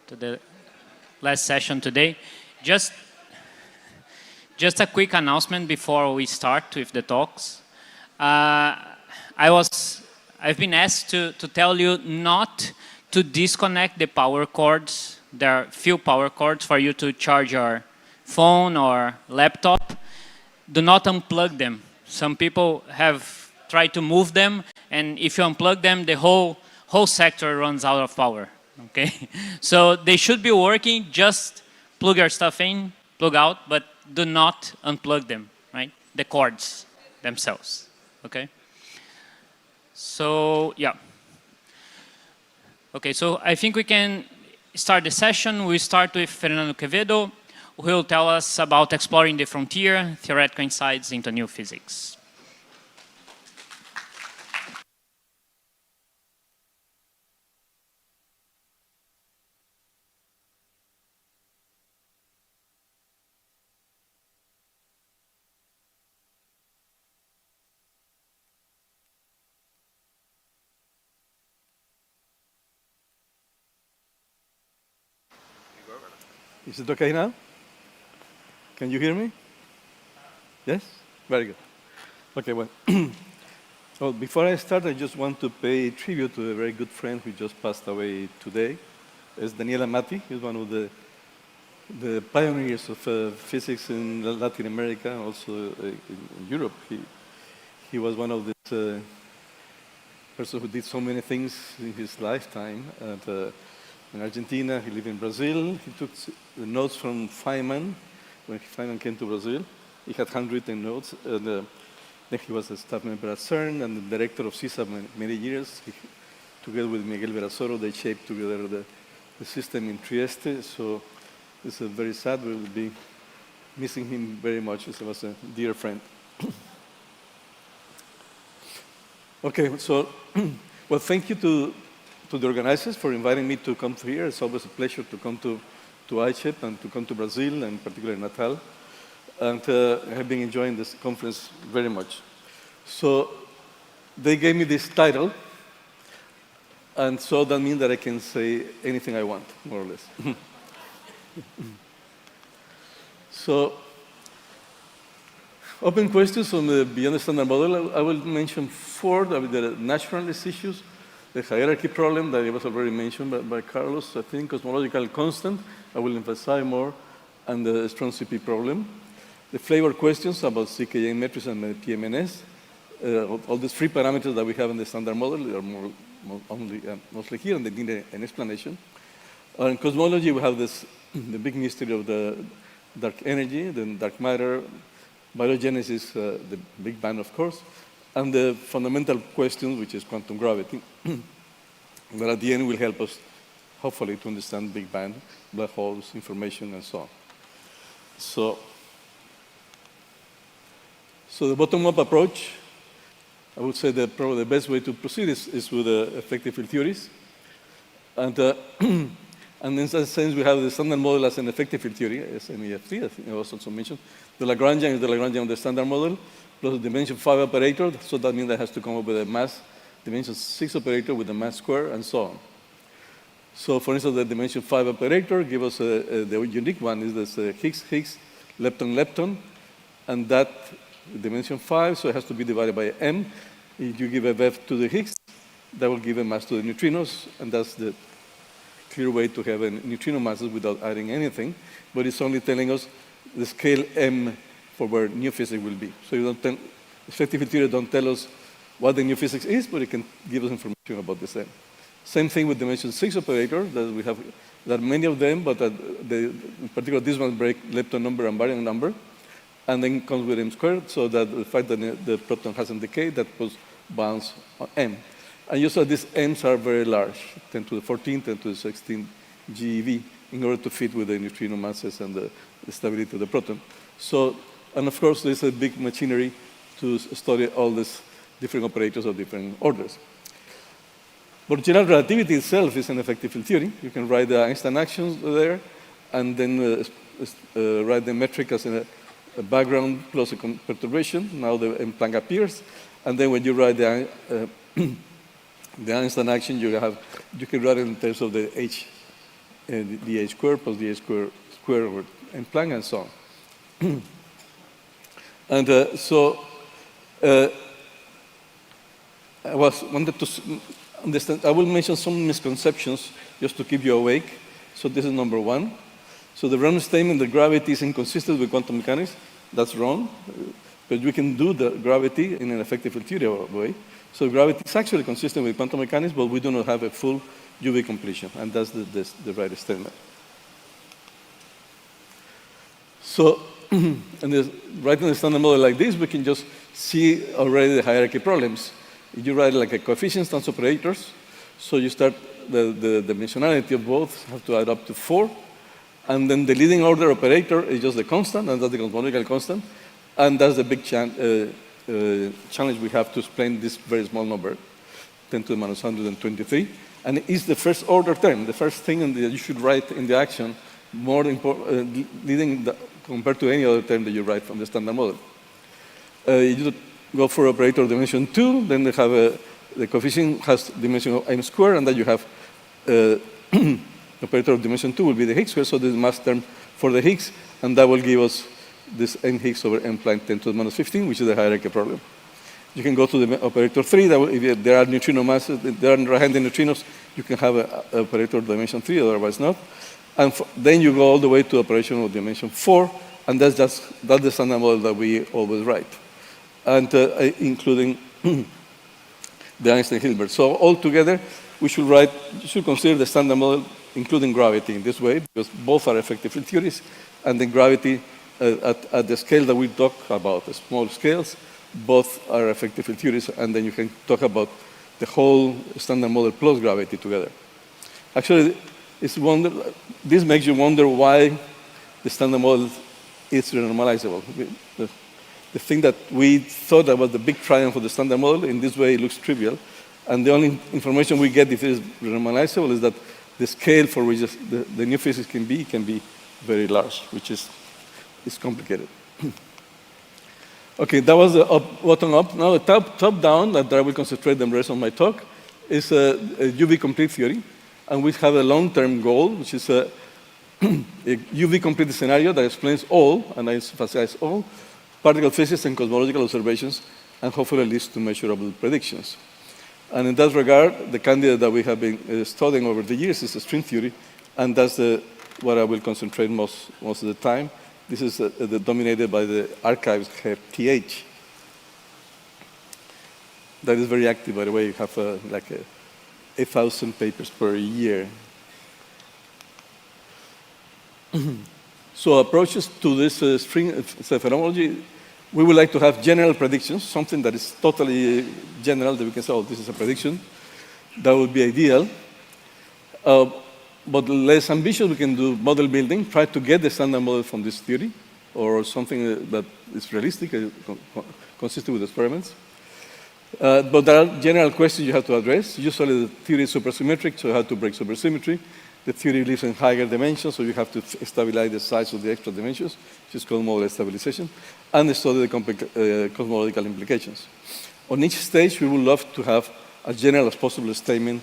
to the last session today. Just a quick announcement before we start with the talks. I've been asked to tell you not to disconnect the power cords. There are few power cords for you to charge your phone or laptop. Do not unplug them. Some people have tried to move them, and if you unplug them, the whole sector runs out of power. Okay, so they should be working. Just plug your stuff in, plug out, but do not unplug them. Right, the cords themselves. Okay. So yeah. Okay, so I think we can start the session. We start with Fernando Quevedo, who will tell us about exploring the frontier, theoretical insights into new physics. Is it okay now? Can you hear me? Yes? Very good. Okay, well, well, before I start, I just want to pay tribute to a very good friend who just passed away today. It's Daniel Amati. He's one of the pioneers of physics in Latin America, also in Europe. He was one of these persons who did so many things in his lifetime. And, in Argentina, he lived in Brazil. He took the notes from Feynman when Feynman came to Brazil. He had handwritten notes. And then he was a staff member at CERN and the director of CISA many years. Together with Miguel Verasoro, they shaped together the system in Trieste. So it's very sad. We will be missing him very much. He was a dear friend. Okay, so, well, thank you to the organizers for inviting me to come here. It's always a pleasure to come to ICHEP and to come to Brazil, and particularly Natal. And I have been enjoying this conference very much. So they gave me this title, and so that means that I can say anything I want, more or less. So, open questions on the Beyond the Standard Model. I will mention four, the naturalist issues, the hierarchy problem that was already mentioned by Carlos, I think cosmological constant, I will emphasize more, and the strong CP problem. The flavor questions about CKA metrics and PMNS, all these free parameters that we have in the standard model are mostly here, and they need an explanation. In cosmology, we have the big mystery of the dark energy, the dark matter, baryogenesis, the Big Bang, of course, and the fundamental question, which is quantum gravity, that at the end will help us, hopefully, to understand Big Bang, black holes, information, and so on. So the bottom-up approach, I would say that probably the best way to proceed is with effective field theories. And, and in that sense, we have the standard model as an effective field theory, as MEFT, I think I was also mentioned. The Lagrangian is the Lagrangian of the standard model, plus the dimension 5 operator, so that means that has to come up with a mass dimension 6 operator with a mass square, and so on. So for instance, the dimension 5 operator gives us the unique one is this Higgs, lepton, and that dimension 5, so it has to be divided by m. If you give a VEV to the Higgs, that will give a mass to the neutrinos, and that's the clear way to have a neutrino masses without adding anything, but it's only telling us the scale m for where new physics will be. So you don't tell, effective field theory don't tell us what the new physics is, but it can give us information about the same. Same thing with dimension 6 operator, that we have, there are many of them, but in particular this one break lepton number and baryon number, and then comes with m squared, so that the fact that the proton hasn't decayed, that puts bounds on m. And you saw these m's are very large, 10 to the 14, 10 to the 16 GeV, in order to fit with the neutrino masses and the stability of the proton. So, and of course, there's a big machinery to study all these different operators of different orders. But general relativity itself is an effective field theory. You can write the Einstein actions there, and then write the metric as a background plus a perturbation. Now the M Planck appears, and then when you write the Einstein action, you can write it in terms of the H dh squared plus dh squared over n Planck and so on. And I wanted to understand, I will mention some misconceptions just to keep you awake. So this is number one. So the wrong statement that gravity is inconsistent with quantum mechanics, that's wrong. But we can do the gravity in an effective field theory way. So gravity is actually consistent with quantum mechanics, but we do not have a full UV completion, and that's the right statement. So, writing a standard model like this, we can just see already the hierarchy problems. If you write like a coefficient times operators, so you start the dimensionality of both have to add up to 4, and then the leading order operator is just the constant, and that's the cosmological constant, and that's the big challenge we have to explain this very small number, 10 to the minus 123, and it's the first order term, the first thing that you should write in the action, more important, compared to any other term that you write from the standard model. You go for operator of dimension 2, then they have the coefficient has dimension of m squared, and then you have operator of dimension 2 will be the Higgs squared, so this is mass term for the Higgs, and that will give us this n Higgs over n Planck 10 to the minus 15, which is the hierarchy problem. You can go to the operator 3, that will, if there are neutrino masses, if there are right-handed neutrinos, you can have an operator of dimension 3, otherwise not. And then you go all the way to operation of dimension 4, and that's the standard model that we always write, and including the Einstein-Hilbert. So altogether, you should consider the standard model, including gravity in this way, because both are effective field theories, and then gravity at the scale that we talk about, the small scales, both are effective field theories, and then you can talk about the whole standard model plus gravity together. Actually, this makes you wonder why the standard model is renormalizable. The thing that we thought that was the big triumph of the standard model, in this way it looks trivial, and the only information we get if it is renormalizable is that the scale for which the new physics can be very large, which is complicated. Okay, that was the bottom up. Now the top down, that I will concentrate the rest of my talk, is a UV complete theory. And we have a long-term goal, which is a UV complete scenario that explains all, and I emphasize all, particle physics and cosmological observations, and hopefully leads to measurable predictions. And in that regard, the candidate that we have been studying over the years is string theory, and that's what I will concentrate most of the time. This is dominated by the archives TH. That is very active, by the way. You have like 8,000 papers per year. So approaches to this string phenomenology, we would like to have general predictions, something that is totally general, that we can say, oh, this is a prediction. That would be ideal. But less ambitious, we can do model building, try to get the standard model from this theory, or something that is realistic, consistent with experiments. But there are general questions you have to address. Usually the theory is supersymmetric, so you have to break supersymmetry. The theory lives in higher dimensions, so you have to stabilize the size of the extra dimensions, which is called model stabilization, and study the cosmological implications. On each stage, we would love to have as general as possible statement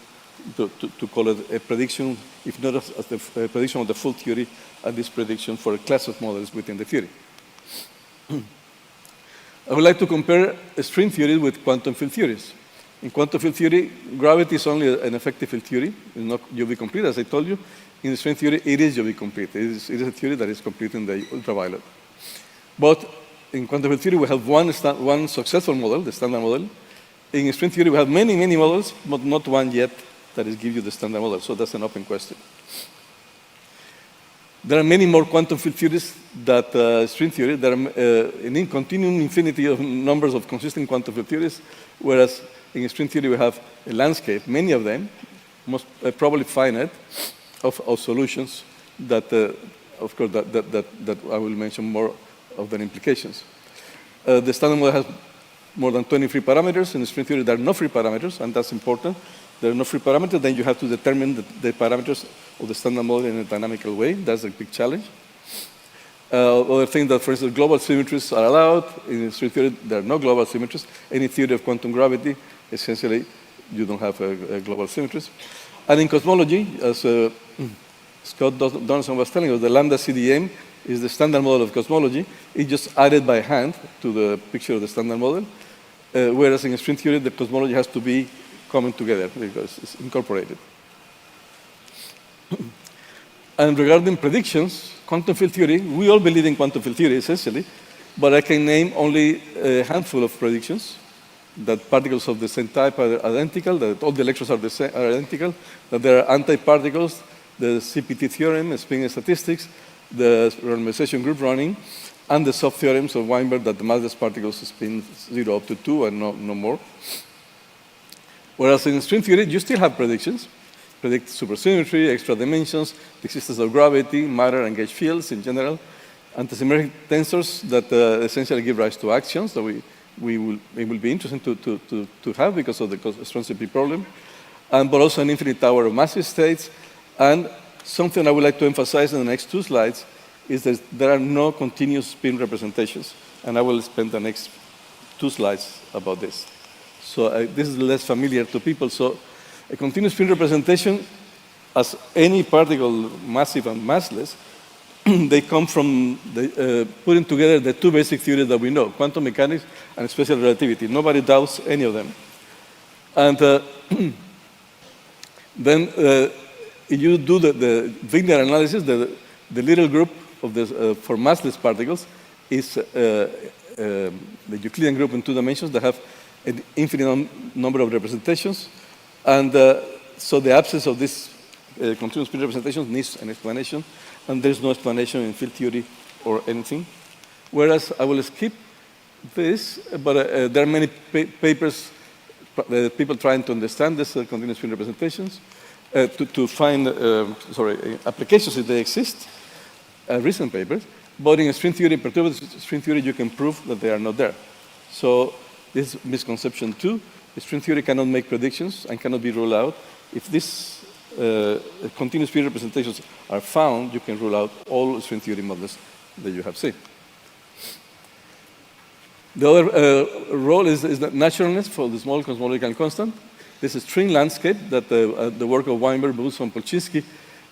to call it a prediction, if not as the prediction of the full theory, at this prediction for a class of models within the theory. I would like to compare string theory with quantum field theories. In quantum field theory, gravity is only an effective field theory. It's not UV complete, as I told you. In string theory, it is UV complete. It is a theory that is complete in the ultraviolet. But in quantum field theory, we have one successful model, the standard model. In string theory, we have many, many models, but not one yet that is give you the standard model. So that's an open question. There are many more quantum field theories than string theory. There are an continuum infinity of numbers of consistent quantum field theories, whereas in string theory we have a landscape, many of them, most probably finite, of solutions that, of course, that I will mention more of their implications. The standard model has more than 23 parameters. In string theory, there are no free parameters, and that's important. There are no free parameters, then you have to determine the parameters of the standard model in a dynamical way. That's a big challenge. Other thing that, for instance, global symmetries are allowed. In string theory, there are no global symmetries. Any theory of quantum gravity, essentially, you don't have global symmetries. And in cosmology, as Scott Donaldson was telling us, the lambda CDM is the standard model of cosmology. It's just added by hand to the picture of the standard model, whereas in string theory, the cosmology has to be coming together because it's incorporated. And regarding predictions, quantum field theory, we all believe in quantum field theory, essentially, but I can name only a handful of predictions, that particles of the same type are identical, that all the electrons are identical, that there are antiparticles, the CPT theorem, spin statistics, the randomization group running, and the sub-theorems of Weinberg that the massless particles spin 0 up to 2 and no more. Whereas in string theory, you still have predictions. Predict supersymmetry, extra dimensions, the existence of gravity, matter, and gauge fields in general, antisymmetric tensors that essentially give rise to actions that it will be interesting to have because of the strong CP problem, but also an infinite tower of massive states. And something I would like to emphasize in the next 2 slides is that there are no continuous spin representations, and I will spend the next 2 slides about this. So this is less familiar to people. So a continuous spin representation, as any particle, massive and massless, they come from putting together the 2 basic theories that we know, quantum mechanics and special relativity. Nobody doubts any of them. And then if you do the Wigner analysis, the little group of for massless particles is the Euclidean group in 2 dimensions that have an infinite number of representations. And so the absence of this continuous spin representation needs an explanation, and there's no explanation in field theory or anything. Whereas I will skip this, but there are many papers, people trying to understand this continuous spin representations, to find applications if they exist, recent papers. But in string theory, perturbative string theory, you can prove that they are not there. So this is misconception 2. String theory cannot make predictions and cannot be ruled out. If these continuous spin representations are found, you can rule out all string theory models that you have seen. The other role is the naturalness for the small cosmological constant. This is string landscape that the work of Weinberg, Booth, and Polchinski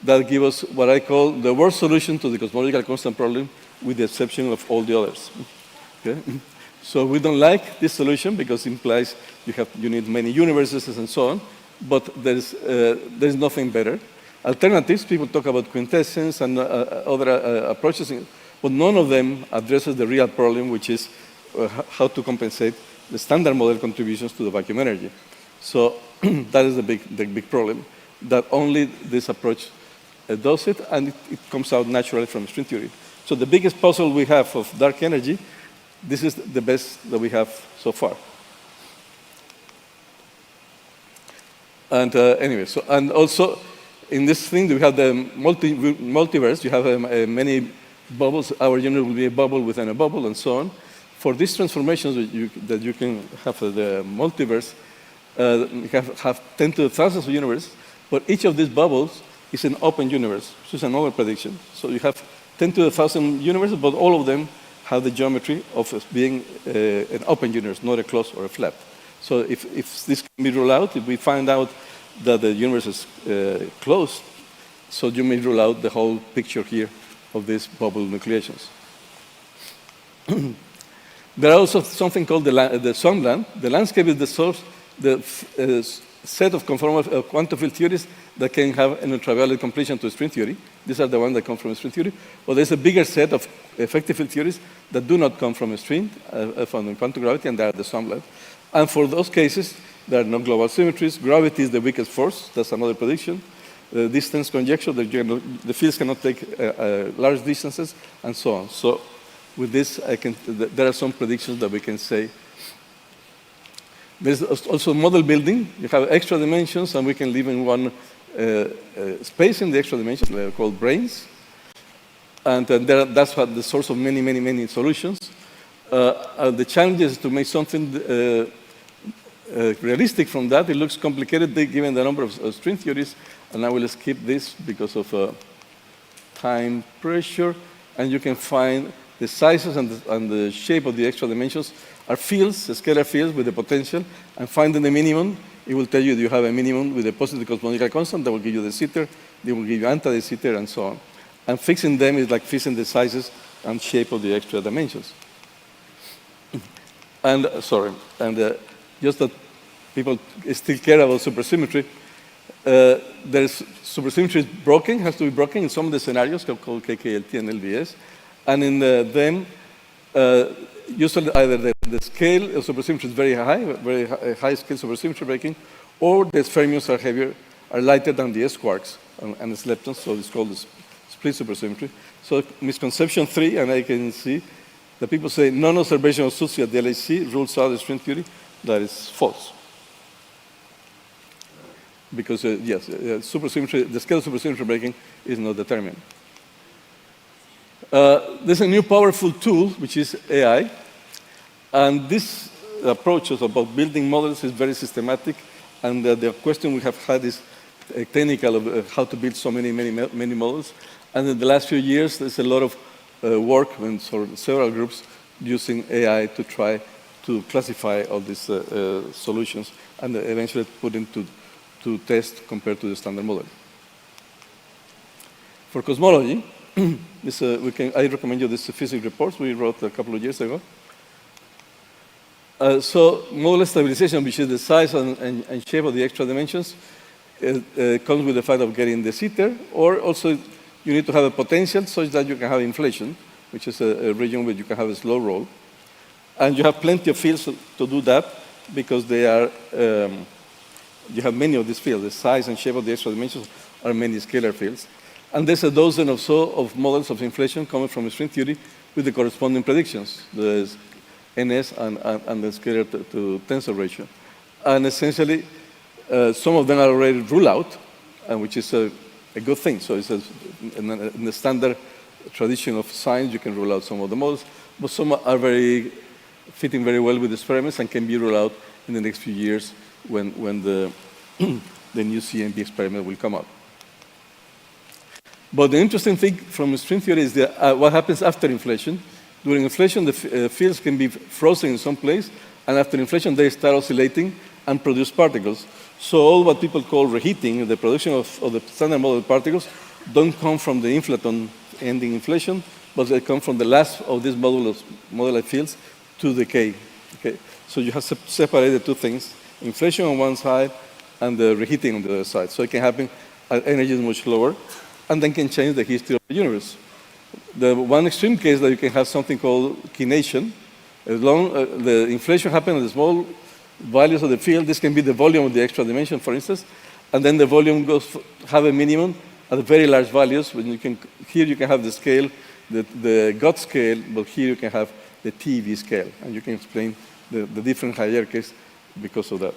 that give us what I call the worst solution to the cosmological constant problem, with the exception of all the others. Okay? So we don't like this solution because it implies you need many universes and so on, but there's nothing better. Alternatives, people talk about quintessence and other approaches, but none of them addresses the real problem, which is how to compensate the standard model contributions to the vacuum energy. So that is the big problem, that only this approach does it, and it comes out naturally from string theory. So the biggest puzzle we have of dark energy, this is the best that we have so far. And anyway, and also in this thing, we have the multiverse. You have many bubbles. Our universe will be a bubble within a bubble, and so on. For these transformations that you can have the multiverse, you have 10 to the thousands of universes, but each of these bubbles is an open universe, which is another prediction. So you have 10 to the 1,000 universes, but all of them have the geometry of being an open universe, not a closed or a flat. So if this can be ruled out, if we find out that the universe is closed, so you may rule out the whole picture here of these bubble nucleations. There are also something called the swampland. The landscape is the source, the set of conformal quantum field theories that can have an ultraviolet completion to string theory. These are the ones that come from string theory. But there's a bigger set of effective field theories that do not come from a string, from quantum gravity, and they are the swampland. And for those cases, there are no global symmetries. Gravity is the weakest force. That's another prediction. The distance conjecture, the fields cannot take large distances, and so on. So with this, there are some predictions that we can say. There's also model building. You have extra dimensions, and we can live in one space in the extra dimensions. They're called branes. And that's what the source of many, many, many solutions. The challenge is to make something realistic from that. It looks complicated given the number of string theories, and I will skip this because of time pressure. And you can find the sizes and the shape of the extra dimensions are fields, scalar fields with the potential, and finding the minimum, it will tell you you have a minimum with a positive cosmological constant that will give you the jitter They will give you anti-de Sitter and so on. And fixing them is like fixing the sizes and shape of the extra dimensions. And, just that people still care about supersymmetry, supersymmetry is broken, has to be broken in some of the scenarios called KKLT and LBS. And in them, usually either the scale of supersymmetry is very high scale supersymmetry breaking, or the fermions are heavier, are lighter than the S quarks and the leptons, so it's called the split supersymmetry. So misconception 3, and I can see that people say non-observation of SUSY at the LHC rules out the string theory. That is false. Because, yes, supersymmetry, the scale of supersymmetry breaking is not determined. There's a new powerful tool, which is AI. And this approach about building models is very systematic. And the question we have had is technical of how to build so many models. And in the last few years, there's a lot of work in several groups using AI to try to classify all these solutions and eventually put into test compared to the standard model. For cosmology, I recommend you this physics report we wrote a couple of years ago. So model stabilization, which is the size and shape of the extra dimensions, comes with the fact of getting the Sitter, or also you need to have a potential such that you can have inflation, which is a region where you can have a slow roll. And you have plenty of fields to do that because they are, you have many of these fields. The size and shape of the extra dimensions are many scalar fields. And there's a dozen or so of models of inflation coming from string theory with the corresponding predictions, the NS and the scalar to tensor ratio. And essentially, some of them are already ruled out, which is a good thing. So it's in the standard tradition of science, you can rule out some of the models, but some are fitting very well with experiments and can be ruled out in the next few years when the new CMB experiment will come out. But the interesting thing from string theory is that what happens after inflation. During inflation, the fields can be frozen in some place, and after inflation, they start oscillating and produce particles. So all what people call reheating, the production of the standard model particles, don't come from the inflaton ending inflation, but they come from the last of these moduli fields to decay. Okay? So you have separated two things, inflation on one side and the reheating on the other side. So it can happen at energies much lower, and then can change the history of the universe. The one extreme case that you can have something called kination. As long the inflation happens at the small values of the field, this can be the volume of the extra dimension, for instance, and then the volume have a minimum at very large values. When here you can have the scale, the GOT scale, but here you can have the TeV scale, and you can explain the different hierarchies because of that.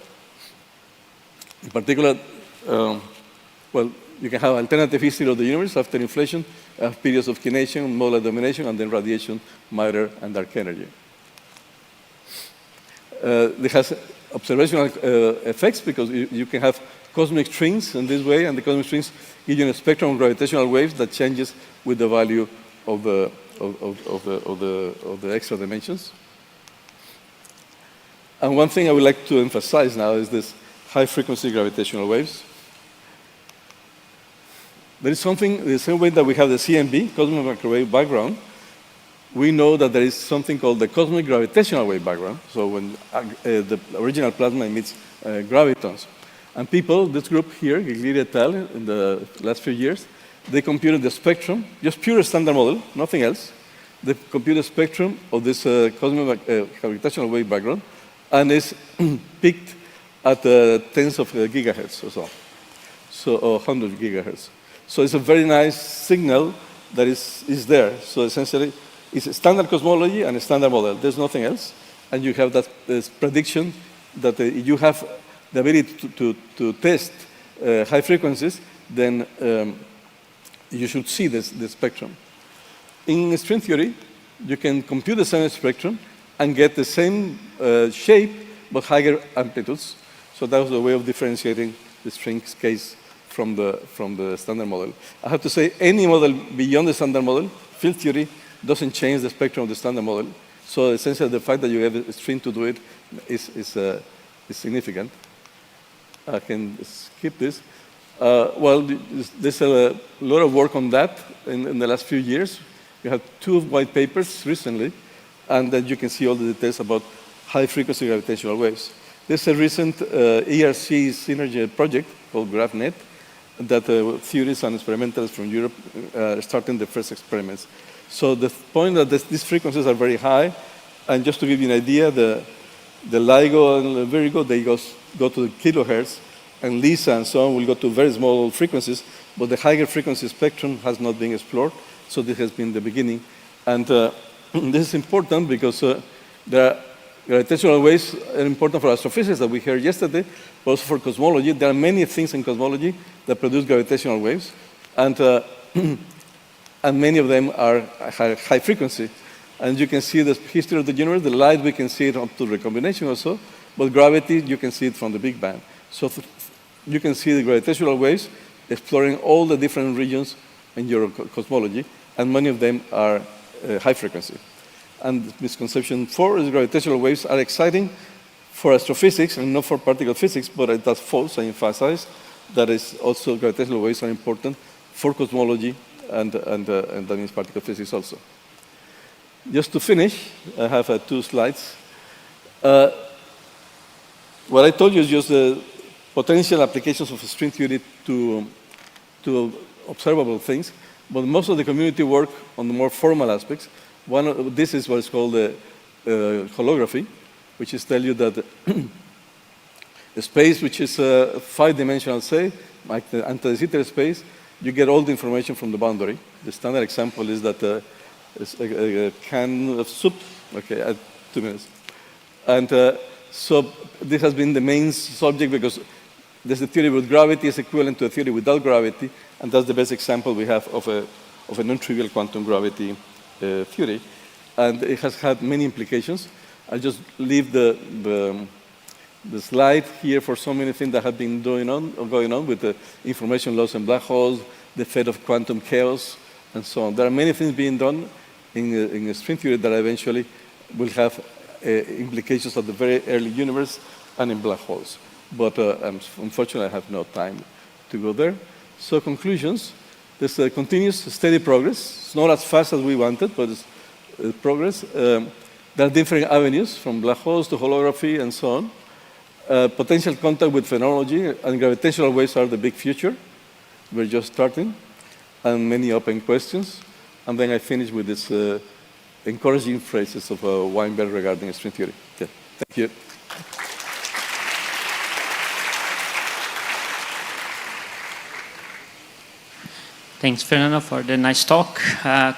In particular, well, you can have alternative history of the universe after inflation, periods of kination, modular domination, and then radiation, matter, and dark energy. It has observational effects because you can have cosmic strings in this way, and the cosmic strings give you a spectrum of gravitational waves that changes with the value of the extra dimensions. And one thing I would like to emphasize now is this high-frequency gravitational waves. There is something, the same way that we have the CMB, cosmic microwave background, we know that there is something called the cosmic gravitational wave background. So when the original plasma emits gravitons. And people, this group here, Giglietti et al., in the last few years, they computed the spectrum, just pure standard model, nothing else. They computed the spectrum of this cosmic gravitational wave background, and it's peaked at tens of gigahertz or so, or 100 gigahertz. So it's a very nice signal that is there. So essentially, it's a standard cosmology and a standard model. There's nothing else. And you have that prediction that you have the ability to test high frequencies, then you should see the spectrum. In string theory, you can compute the same spectrum and get the same shape, but higher amplitudes. So that was a way of differentiating the string's case from the standard model. I have to say, any model beyond the standard model, field theory, doesn't change the spectrum of the standard model. So essentially, the fact that you have a string to do it is significant. I can skip this. Well, there's a lot of work on that in the last few years. We have 2 white papers recently, and then you can see all the details about high-frequency gravitational waves. There's a recent ERC synergy project called GraphNet that theorists and experimentalists from Europe are starting the first experiments. So the point that these frequencies are very high, and just to give you an idea, the LIGO and Virgo, they go to the kilohertz, and LISA and so on will go to very small frequencies, but the higher frequency spectrum has not been explored, so this has been the beginning. And this is important because the gravitational waves are important for astrophysics that we heard yesterday, but also for cosmology. There are many things in cosmology that produce gravitational waves, and many of them are high frequency. And you can see the history of the universe. The light, we can see it up to recombination also, but gravity, you can see it from the Big Bang. So you can see the gravitational waves exploring all the different regions in your cosmology, and many of them are high frequency. And misconception 4 is gravitational waves are exciting for astrophysics and not for particle physics, but that's false. I emphasize that is also gravitational waves are important for cosmology, and that means particle physics also. Just to finish, I have 2 slides. What I told you is just the potential applications of string theory to observable things, but most of the community work on the more formal aspects. This is what is called holography, which is tell you that the space, which is 5-dimensional, say, like the anti-de Sitter space, you get all the information from the boundary. The standard example is that it's a can of soup. Okay, I have 2 minutes. And so this has been the main subject because there's a theory with gravity is equivalent to a theory without gravity, and that's the best example we have of a non-trivial quantum gravity theory. And it has had many implications. I'll just leave the slide here for so many things that have been going on with the information loss in black holes, the fate of quantum chaos, and so on. There are many things being done in string theory that eventually will have implications of the very early universe and in black holes. But unfortunately, I have no time to go there. So conclusions, there's a continuous steady progress. It's not as fast as we wanted, but it's progress. There are different avenues from black holes to holography and so on. Potential contact with phenomenology and gravitational waves are the big future. We're just starting, and many open questions. And then I finish with these encouraging phrases of Weinberg regarding string theory. Yeah. Thank you. Thanks, Fernando, for the nice talk.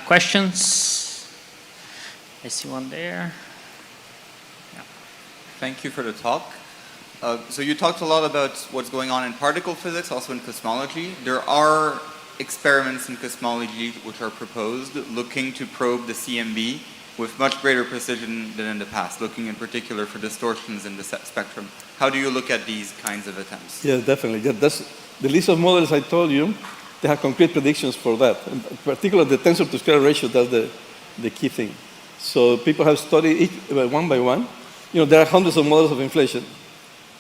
Questions? I see one there. Yeah. Thank you for the talk. So you talked a lot about what's going on in particle physics, also in cosmology. There are experiments in cosmology which are proposed looking to probe the CMB with much greater precision than in the past, looking in particular for distortions in the spectrum. How do you look at these kinds of attempts? Yeah, definitely. Yeah, that's the list of models I told you. They have concrete predictions for that. In particular, the tensor to scalar ratio, that's the key thing. So people have studied each one by one. You know, there are hundreds of models of inflation.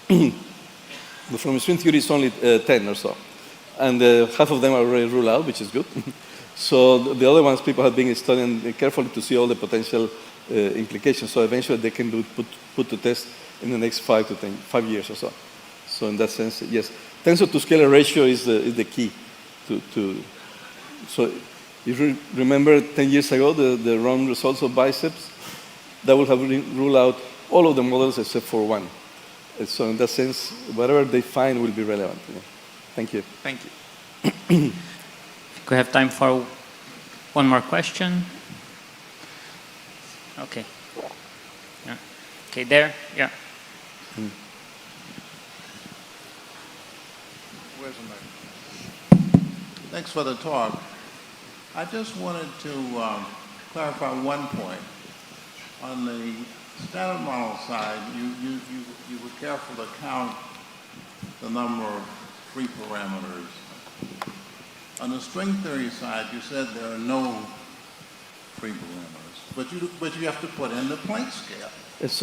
But from string theory, it's only 10 or so. And half of them are already ruled out, which is good. So the other ones, people have been studying carefully to see all the potential implications. So eventually they can put to test in the next 5 years or so. So in that sense, yes. Tensor to scalar ratio is the key so if you remember 10 years ago, the wrong results of biceps, that would have ruled out all of the models except for one. And so in that sense, whatever they find will be relevant. Yeah. Thank you. Thank you. We have time for one more question. Okay. Yeah. Okay, there. Yeah. Where's the mic? Thanks for the talk. I just wanted to clarify one point. On the standard model side, you were careful to count the number of free parameters. On the string theory side, you said there are no free parameters, but you have to put in the Planck scale.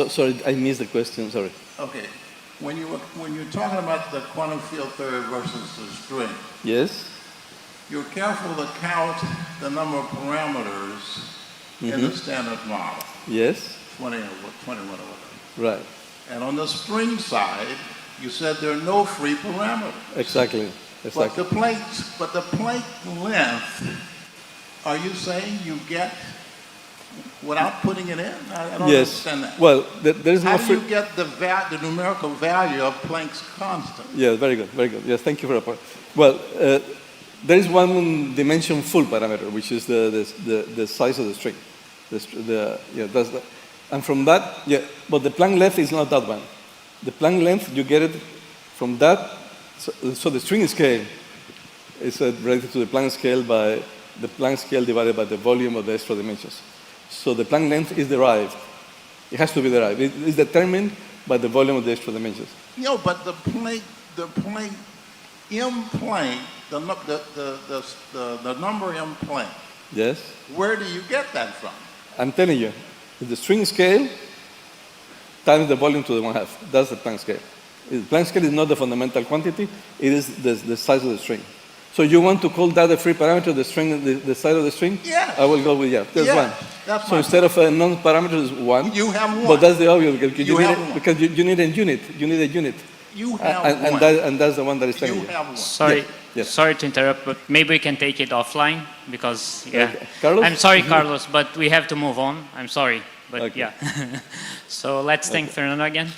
Sorry, I missed the question. Sorry. Okay. when you're talking about the quantum field theory versus the string, Yes. you're careful to count the number of parameters in the standard model, Yes. 20 or 21 or whatever. Right. And on the string side, you said there are no free parameters. Exactly. But the plate length, are you saying you get without putting it in? I don't Yes. understand that. Well, there is no How do free. you get the numerical value of Planck's constant? Yeah, very good, very good. Yes, thank you for that point. Well, there is one dimension full parameter, which is the size of the string. And from that, yeah, but the Planck length is not that one. The Planck length, you get it from that. So the string scale is related to the Planck scale by the Planck scale divided by the volume of the extra dimensions. So the Planck length is derived. It has to be derived. It is determined by the volume of the extra dimensions. But the Planck, M Planck, the number M Planck, Yes? where do you get that from? I'm telling you, it's the string scale times the volume to the 1/2. That's the Planck scale. The Planck scale is not the fundamental quantity, it is the size of the string. So you want to call that a free parameter, the string, the size of the string? Yeah. I will go with there's Yeah, one. that's So fine. instead of a non-parameter, it's one. You have one. But that's the obvious, because You have one. because you need a unit. You need a unit. You have and, one. and that's the one that is telling You you. have one. Sorry, Yes. sorry to interrupt, but maybe we can take it offline because Okay. Carlos? I'm sorry, Carlos, but we have to move on. I'm sorry, but Okay. yeah. So let's thank Fernando again.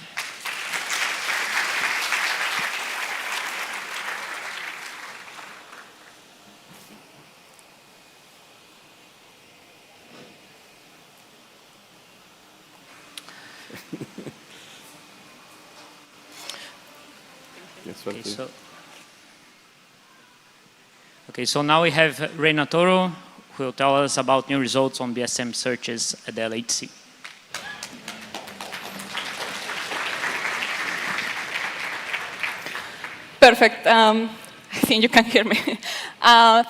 Yes, Okay, so now we have Reina Toro, who will tell us about new results on BSM searches at the LHC. Perfect. I think you can hear me.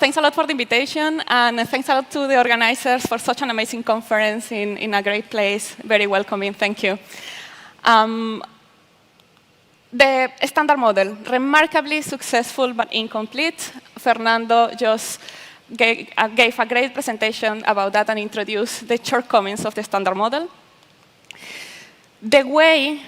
Thanks a lot for the invitation, and thanks a lot to the organizers for such an amazing conference in a great place. Very welcoming. Thank you. The standard model, remarkably successful but incomplete. Fernando just gave a great presentation about that and introduced the shortcomings of the standard model. The way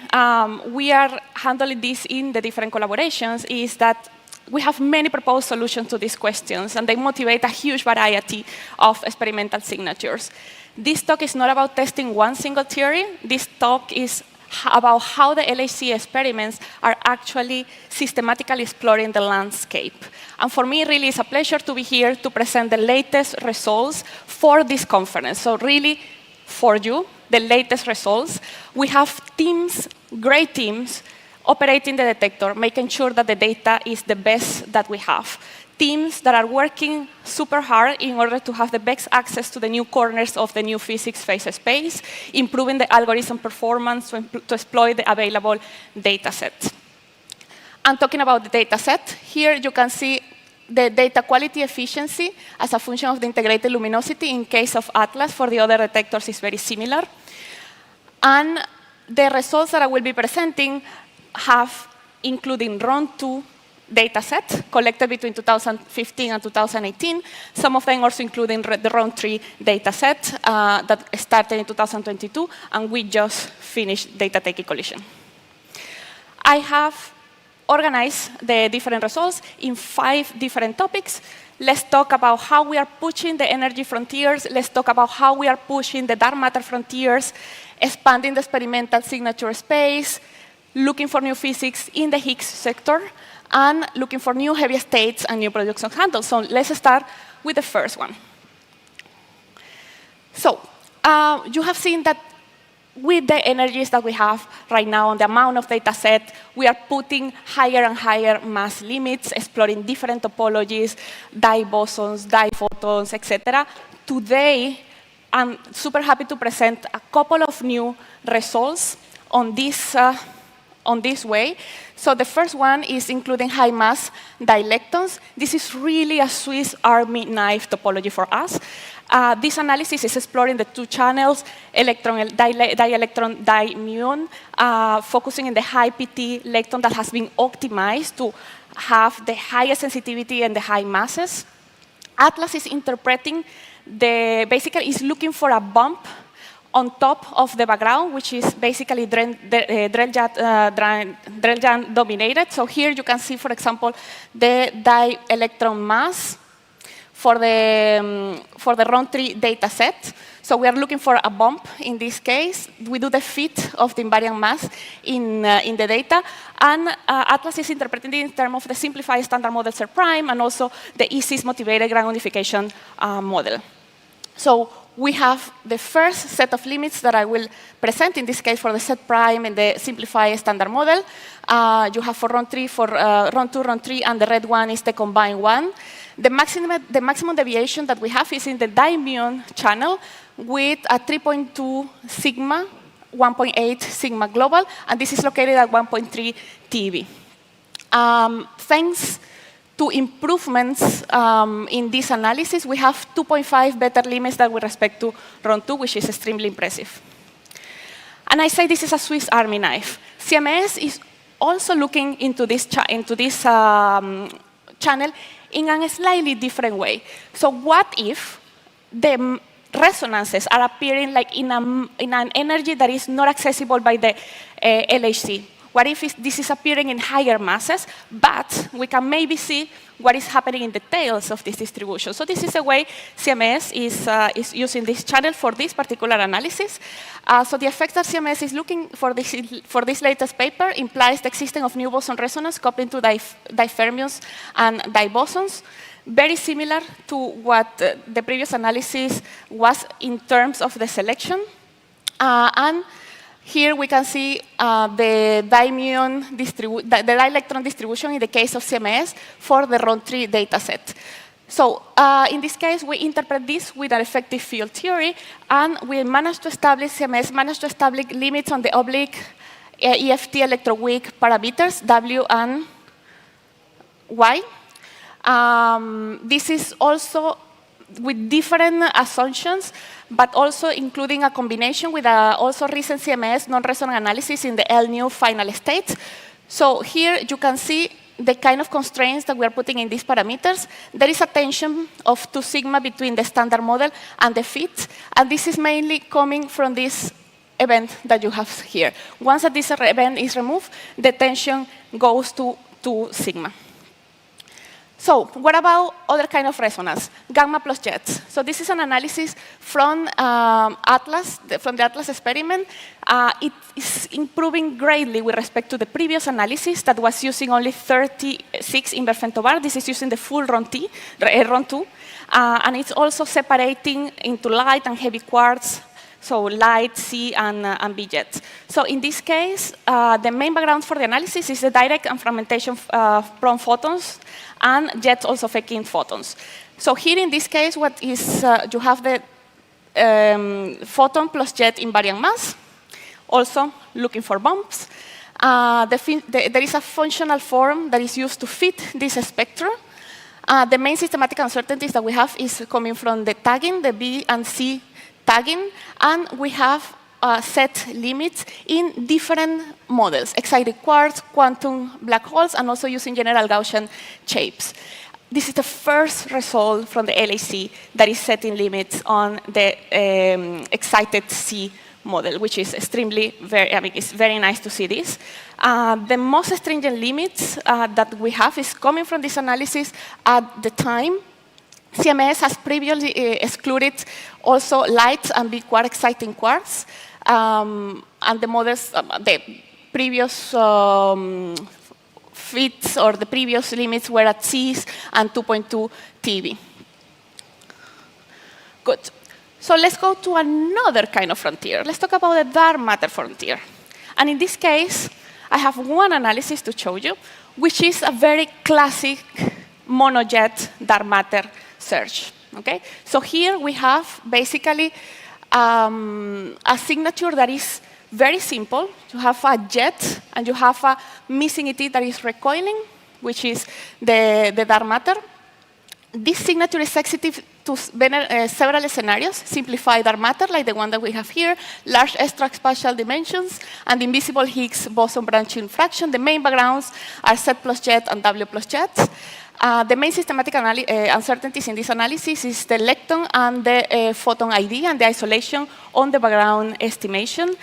we are handling this in the different collaborations is that we have many proposed solutions to these questions, and they motivate a huge variety of experimental signatures. This talk is not about testing one single theory. This talk is about how the LHC experiments are actually systematically exploring the landscape. And for me, really, it's a pleasure to be here to present the latest results for this conference. So really, for you, the latest results. We have teams, great teams, operating the detector, making sure that the data is the best that we have. Teams that are working super hard in order to have the best access to the new corners of the new physics phase space, improving the algorithm performance to exploit the available data set. And talking about the data set, here you can see the data quality efficiency as a function of the integrated luminosity. In case of Atlas, for the other detectors, is very similar. And the results that I will be presenting have, including round 2 data set collected between 2015 and 2018. Some of them also including the round 3 data set that started in 2022, and we just finished data taking collision. I have organized the different results in 5 different topics. Let's talk about how we are pushing the energy frontiers. Let's talk about how we are pushing the dark matter frontiers, expanding the experimental signature space, looking for new physics in the Higgs sector, and looking for new heavy states and new production handles. So let's start with the first one. So you have seen that with the energies that we have right now and the amount of data set, we are putting higher and higher mass limits, exploring different topologies, dye bosons, dye photons, etc. Today, I'm super happy to present a couple of new results on this on this way. So the first one is including high mass dielectrons. This is really a Swiss Army knife topology for us. This analysis is exploring the two channels, dielectron, dimuon, focusing in the high PT electron that has been optimized to have the highest sensitivity and the high masses. Atlas is interpreting basically is looking for a bump on top of the background, which is basically Drell-Yan dominated. So here you can see, for example, the dielectron mass for the RON3 data set. So we are looking for a bump in this case. We do the fit of the invariant mass in the data. And Atlas is interpreting it in terms of the simplified standard model Z prime and also the EC's motivated grand unification model. So we have the first set of limits that I will present, in this case for the Z prime and the simplified standard model. You have for RON3, for RON2, RON3, and the red one is the combined one. The maximum deviation that we have is in the dimuon channel with a 3.2 sigma, 1.8 sigma global, and this is located at 1.3 TeV. Thanks to improvements in this analysis, we have 2.5 better limits than with respect to RON2, which is extremely impressive. And I say this is a Swiss Army knife. CMS is also looking into this channel in a slightly different way. So what if the resonances are appearing like in an energy that is not accessible by the LHC? What if this is appearing in higher masses, but we can maybe see what is happening in the tails of this distribution? So this is a way CMS is using this channel for this particular analysis. So the effect that CMS is looking for this latest paper implies the existence of new boson resonance coupling to difermions and dibosons, very similar to what the previous analysis was in terms of the selection. And here we can see the dielectron distribution in the case of CMS for the RON3 data set. So in this case, we interpret this with an effective field theory, and we managed to establish, CMS managed to establish limits on the oblique EFT electroweak parameters, W and Y. This is also with different assumptions, but also including a combination with also recent CMS non-resonant analysis in the LNU final state. So here you can see the kind of constraints that we are putting in these parameters. There is a tension of 2 sigma between the standard model and the fit, and this is mainly coming from this event that you have here. Once that this event is removed, the tension goes to 2 sigma. So what about other kind of resonance? Gamma plus jets. So this is an analysis from Atlas, from the Atlas experiment. It is improving greatly with respect to the previous analysis that was using only 36 inverse femtobar. This is using the full RON2. And it's also separating into light and heavy quartz, so light, C, and B jets. So in this case, the main background for the analysis is the direct and fragmentation from photons, and jets also faking photons. So here in this case, what is you have the photon plus jet invariant mass, also looking for bumps. There is a functional form that is used to fit this spectrum. The main systematic uncertainties that we have is coming from the tagging, the B and C tagging, and we have set limits in different models, excited quartz, quantum black holes, and also using general Gaussian shapes. This is the first result from the LHC that is setting limits on the excited C model, which is extremely, it's very nice to see this. The most stringent limits that we have is coming from this analysis at the time. CMS has previously excluded also light and big quark exciting quarks, and the models, the previous fits or the previous limits were at Cs and 2.2 TeV. Good. So let's go to another kind of frontier. Let's talk about the dark matter frontier. And in this case, I have one analysis to show you, which is a very classic monojet dark matter search. Okay? So here we have basically a signature that is very simple. You have a jet, and you have a missing ET that is recoiling, which is the dark matter. This signature is sensitive to several scenarios, simplified dark matter, like the one that we have here, large extra-spatial dimensions, and invisible Higgs boson branching fraction. The main backgrounds are Z plus jet and W plus jets. The main systematic uncertainties in this analysis is the lepton and the photon ID and the isolation on the background estimation.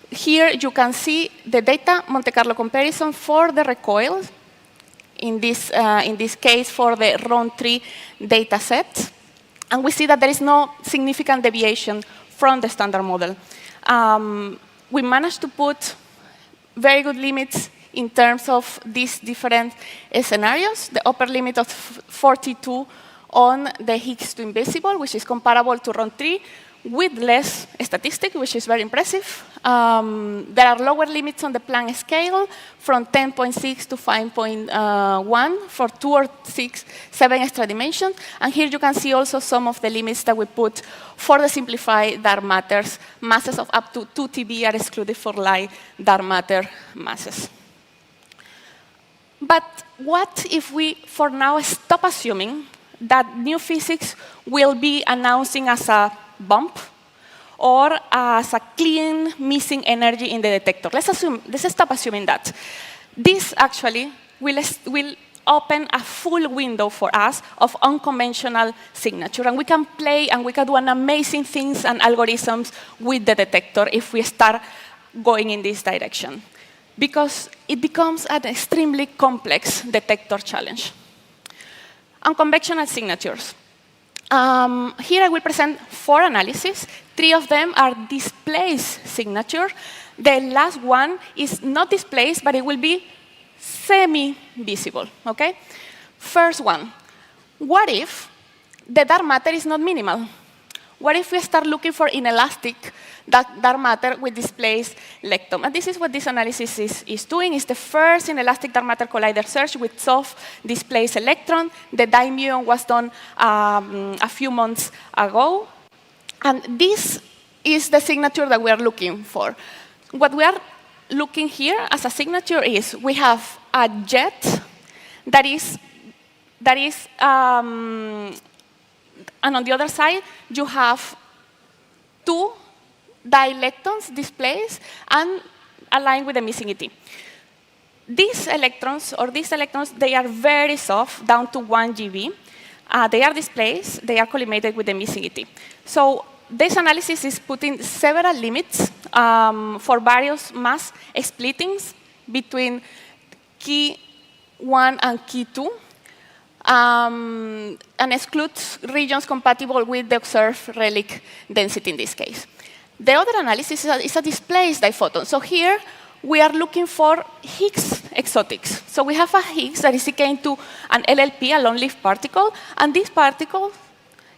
Here you can see the data Monte Carlo comparison for the recoil, in this case for the RON3 data set. And we see that there is no significant deviation from the standard model. We managed to put very good limits in terms of these different scenarios. The upper limit of 42 on the Higgs to invisible, which is comparable to RON3, with less statistic, which is very impressive. There are lower limits on the Planck scale from 10.6 to 5.1 for 2 or 7 extra dimensions. And here you can see also some of the limits that we put for the simplified dark matters. Masses of up to 2 TeV are excluded for light dark matter masses. But what if we, for now, stop assuming that new physics will be announcing as a bump or as a clean missing energy in the detector? Let's stop assuming that. This actually will open a full window for us of unconventional signature, and we can play and we can do an amazing things and algorithms with the detector if we start going in this direction, because it becomes an extremely complex detector challenge. Unconventional signatures. Here I will present 4 analyses. 3 of them are displaced signature. The last one is not displaced, but it will be semi-visible, okay? First one, what if the dark matter is not minimal? What if we start looking for inelastic dark matter with displaced lepton? And this is what this analysis is doing. It's the first inelastic dark matter collider search with soft displaced electron. The DIMUON was done a few months ago. And this is the signature that we are looking for. What we are looking here as a signature is we have a jet that is and on the other side, you have 2 dileptons displaced and aligned with the missing ET. These electrons, they are very soft, down to 1 GeV. They are displaced, they are collimated with the missing ET. So this analysis is putting several limits for various mass splittings between key 1 and key 2. And excludes regions compatible with the observed relic density in this case. The other analysis is a displaced diphoton. So here we are looking for Higgs exotics. So we have a Higgs that is decaying to an LLP, a long-lived particle, and this particle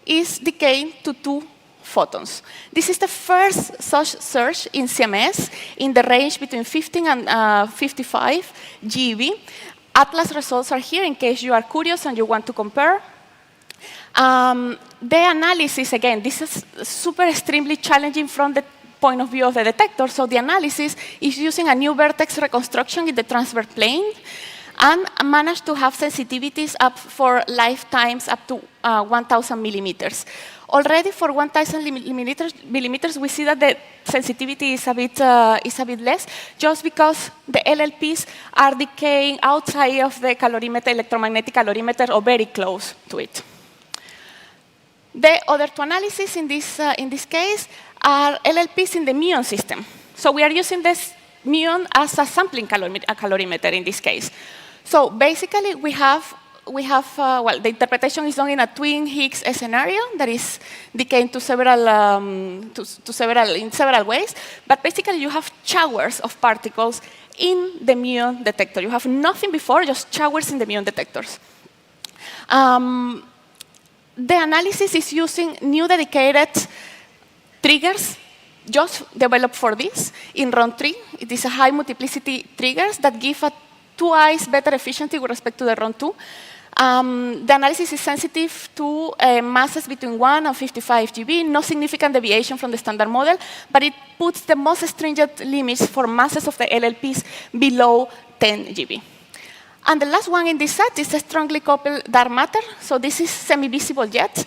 is decaying to 2 photons. This is the first such search in CMS in the range between 15 and 55 GeV. Atlas results are here in case you are curious and you want to compare. The analysis, again, this is super extremely challenging from the point of view of the detector. So the analysis is using a new vertex reconstruction in the transverse plane and managed to have sensitivities up for lifetimes up to 1,000 millimeters. Already for 1,000 millimeters, we see that the sensitivity is a bit less, just because the LLPs are decaying outside of the calorimeter, electromagnetic calorimeter, or very close to it. The other 2 analyses in this case are LLPs in the muon system. So we are using this muon as a sampling calorimeter in this case. So basically, we have well, the interpretation is done in a twin Higgs scenario that is decaying to in several ways. But basically, you have showers of particles in the muon detector. You have nothing before, just showers in the muon detectors. The analysis is using new dedicated triggers just developed for this in RON3. It is a high multiplicity triggers that give a 2x better efficiency with respect to the RON2. The analysis is sensitive to masses between 1 and 55 GB, no significant deviation from the standard model, but it puts the most stringent limits for masses of the LLPs below 10 GB. And the last one in this set is a strongly coupled dark matter. So this is semi-visible jets.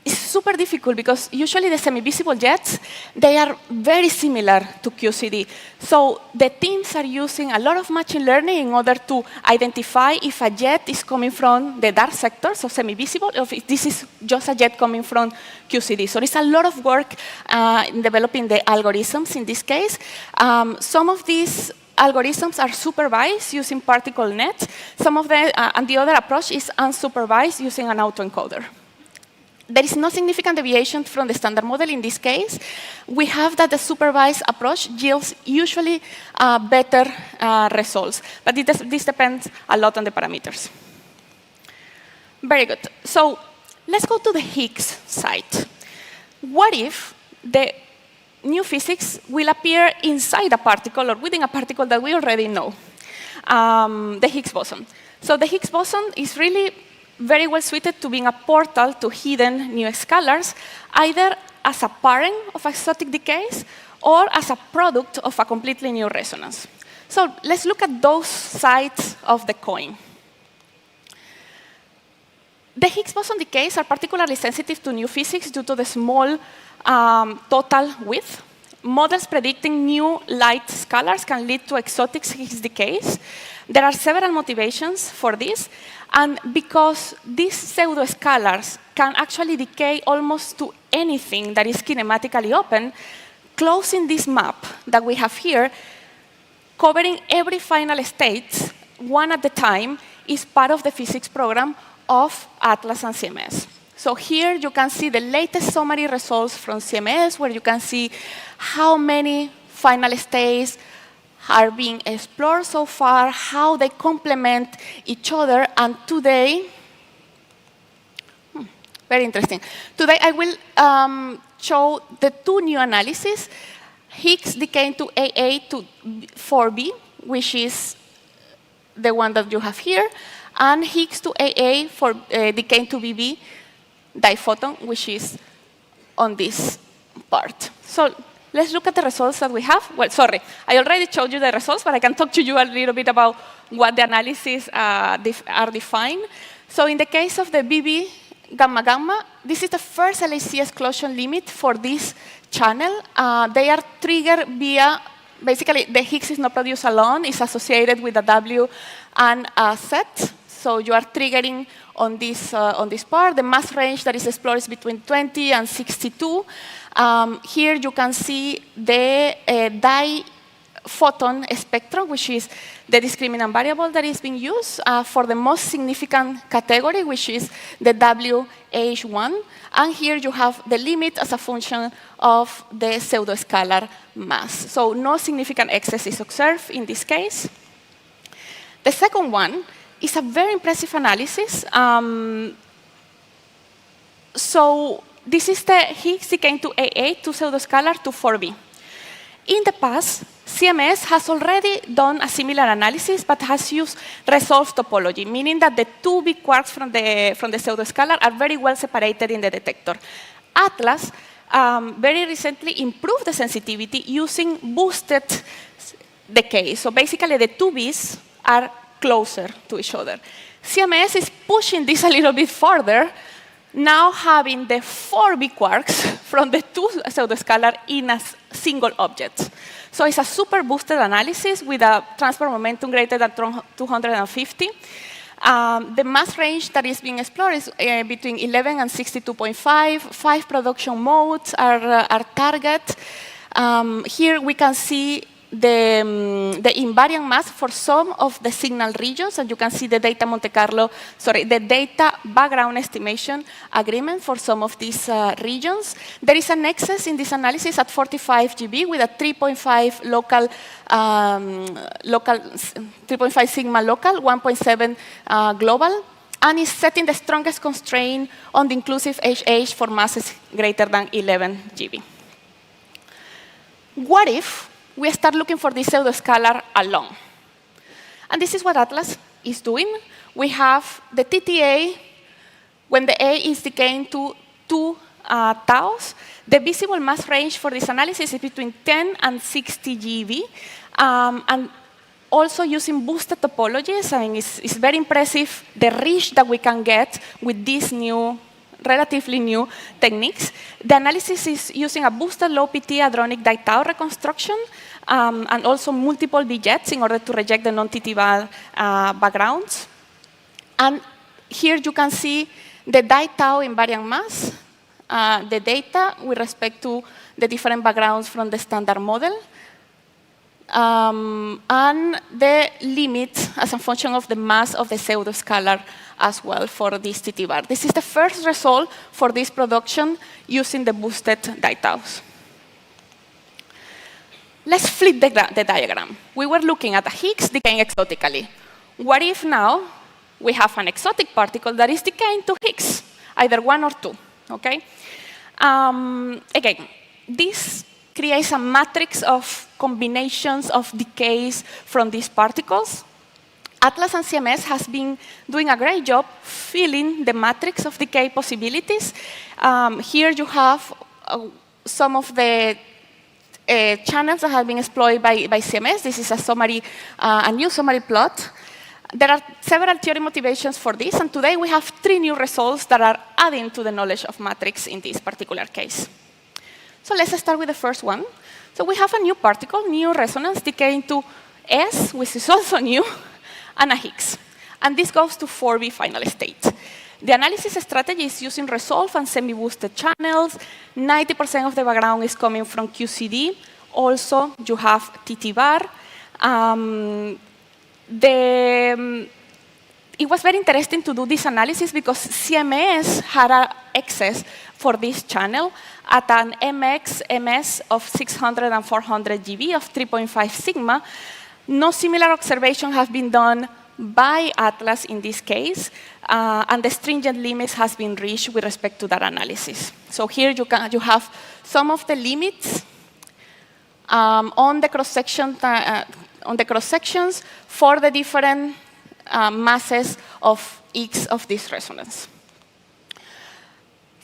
It's super difficult because usually the semi-visible jets, they are very similar to QCD. So the teams are using a lot of machine learning in order to identify if a jet is coming from the dark sector, so semi-visible, or if this is just a jet coming from QCD. So there's a lot of work in developing the algorithms in this case. Some of these algorithms are supervised using particle net. Some of them, and the other approach is unsupervised using an autoencoder. There is no significant deviation from the standard model in this case. We have that the supervised approach yields usually better results, but this depends a lot on the parameters. Very good. So let's go to the Higgs side. What if the new physics will appear inside a particle or within a particle that we already know, the Higgs boson? So the Higgs boson is really very well suited to being a portal to hidden new scalars, either as a parent of exotic decays or as a product of a completely new resonance. So let's look at those sides of the coin. The Higgs boson decays are particularly sensitive to new physics due to the small total width. Models predicting new light scalars can lead to exotic Higgs decays. There are several motivations for this. And because these pseudo-scalars can actually decay almost to anything that is kinematically open, closing this map that we have here, covering every final state, one at a time, is part of the physics program of Atlas and CMS. So here you can see the latest summary results from CMS, where you can see how many final states are being explored so far, how they complement each other, and today, very interesting. Today I will show the two new analyses, Higgs decaying to AA to 4B, which is the one that you have here, and Higgs to AA for decaying to BB, diphoton, which is on this part. So let's look at the results that we have. Well, sorry, I already showed you the results, but I can talk to you a little bit about what the analyses are defined. So in the case of the BB gamma-gamma, this is the first LHC exclusion limit for this channel. They are triggered via, basically, the Higgs is not produced alone. It's associated with a W and a Z. So you are triggering on this part. The mass range that is explored is between 20 and 62. Here you can see the diphoton spectrum, which is the discriminant variable that is being used for the most significant category, which is the WH1. And here you have the limit as a function of the pseudoscalar mass. So no significant excess is observed in this case. The second one is a very impressive analysis. So this is the Higgs decaying to AA, to pseudoscalar, to 4B. In the past, CMS has already done a similar analysis, but has used resolved topology, meaning that the two big quarks from the pseudoscalar are very well separated in the detector. Atlas very recently improved the sensitivity using boosted decay. So basically, the two Bs are closer to each other. CMS is pushing this a little bit further, now having the 4B quarks from the two pseudoscalar in a single object. So it's a super boosted analysis with a transport momentum greater than 250. The mass range that is being explored is between 11 and 62.5. 5 production modes are target. Here we can see the invariant mass for some of the signal regions, and you can see the data the data background estimation agreement for some of these regions. There is an excess in this analysis at 45 GB with a 3.5 local, 3.5 sigma local, 1.7 global, and is setting the strongest constraint on the inclusive HH for masses greater than 11 GB. What if we start looking for this pseudoscalar alone? And this is what Atlas is doing. We have the TTA, when the A is decaying to 2 taus. The visible mass range for this analysis is between 10 and 60 GeV. And also using boosted topologies, I mean, it's very impressive the reach that we can get with these new, relatively new techniques. The analysis is using a boosted low PT hadronic di-tau reconstruction and also multiple VJets in order to reject the non-TT backgrounds. And here you can see the di-tau invariant mass, the data with respect to the different backgrounds from the standard model, and the limit as a function of the mass of the pseudoscalar as well for this TT bar. This is the first result for this production using the boosted di-taus. Let's flip the diagram. We were looking at a Higgs decaying exotically. What if now we have an exotic particle that is decaying to Higgs, either 1 or 2, okay? Again, this creates a matrix of combinations of decays from these particles. Atlas and CMS has been doing a great job filling the matrix of decay possibilities. Here you have some of the channels that have been exploited by CMS. This is a summary, a new summary plot. There are several theory motivations for this, and today we have 3 new results that are adding to the knowledge of matrix in this particular case. So let's start with the first one. So we have a new particle, new resonance, decaying to S, which is also new, and a Higgs. And this goes to 4B final state. The analysis strategy is using resolve and semi-boosted channels. 90% of the background is coming from QCD. Also, you have TT bar. It was very interesting to do this analysis because CMS had an excess for this channel at an MS of 600 and 400 GeV of 3.5 sigma. No similar observation has been done by Atlas in this case, and the stringent limits has been reached with respect to that analysis. So here you have some of the limits on the cross-sections for the different masses of X of this resonance.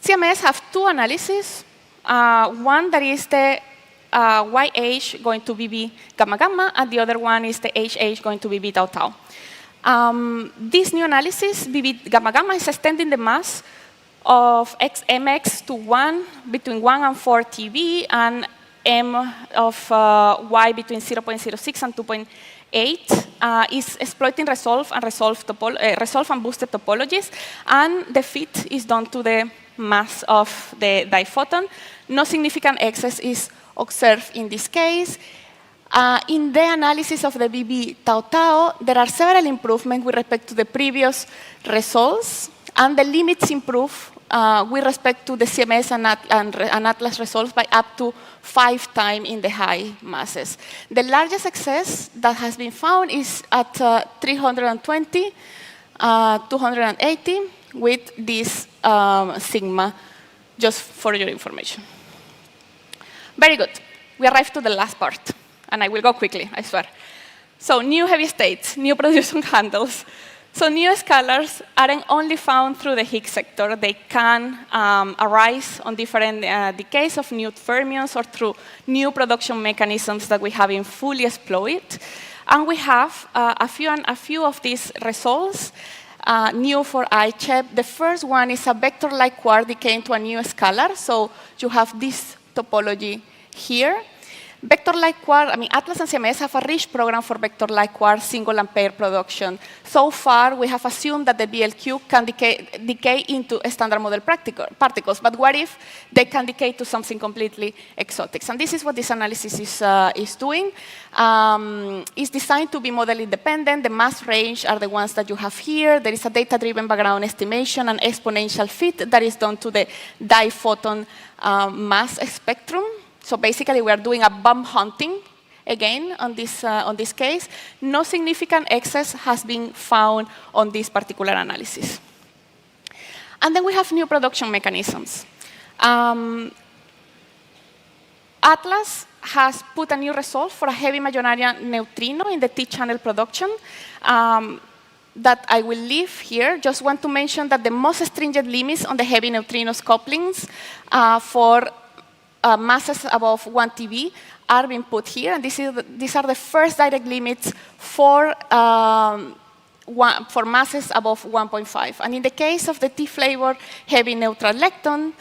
CMS have 2 analyses. One that is the YH going to be gamma gamma, and the other one is the HH going to be tau tau. This new analysis, BB gamma gamma, is extending the mass of MX to 1 between 1 and 4 TeV, and M of Y between 0.06 and 2.8 is exploiting resolve and boosted topologies, and the fit is done to the mass of the diphoton. No significant excess is observed in this case. In the analysis of the BB tau tau, there are several improvements with respect to the previous results, and the limits improve with respect to the CMS and Atlas results by up to 5 times in the high masses. The largest excess that has been found is at 320, 280 with this sigma, just for your information. Very good. We arrived to the last part, and I will go quickly, I swear. So new heavy states, new production handles. So new scalars aren't only found through the Higgs sector. They can arise on different decays of new fermions or through new production mechanisms that we haven't fully exploited. And we have a few of these results new for ICHEP. The first one is a vector-like quark decaying to a new scalar. So you have this topology here. Vector-like quark, I mean, Atlas and CMS have a rich program for vector-like quark single and pair production. So far, we have assumed that the BLQ can decay into standard model particles. But what if they can decay to something completely exotic? And this is what this analysis is doing. It's designed to be model independent. The mass range are the ones that you have here. There is a data-driven background estimation and exponential fit that is done to the diphoton mass spectrum. So basically, we are doing a bump hunting again on this case. No significant excess has been found on this particular analysis. And then we have new production mechanisms. Atlas has put a new result for a heavy Majorana neutrino in the T-channel production. that I will leave here. Just want to mention that the most stringent limits on the heavy neutrinos couplings for masses above 1 TeV are being put here, and these are the first direct limits for masses above 1.5. And in the case of the T-flavor heavy neutral lepton,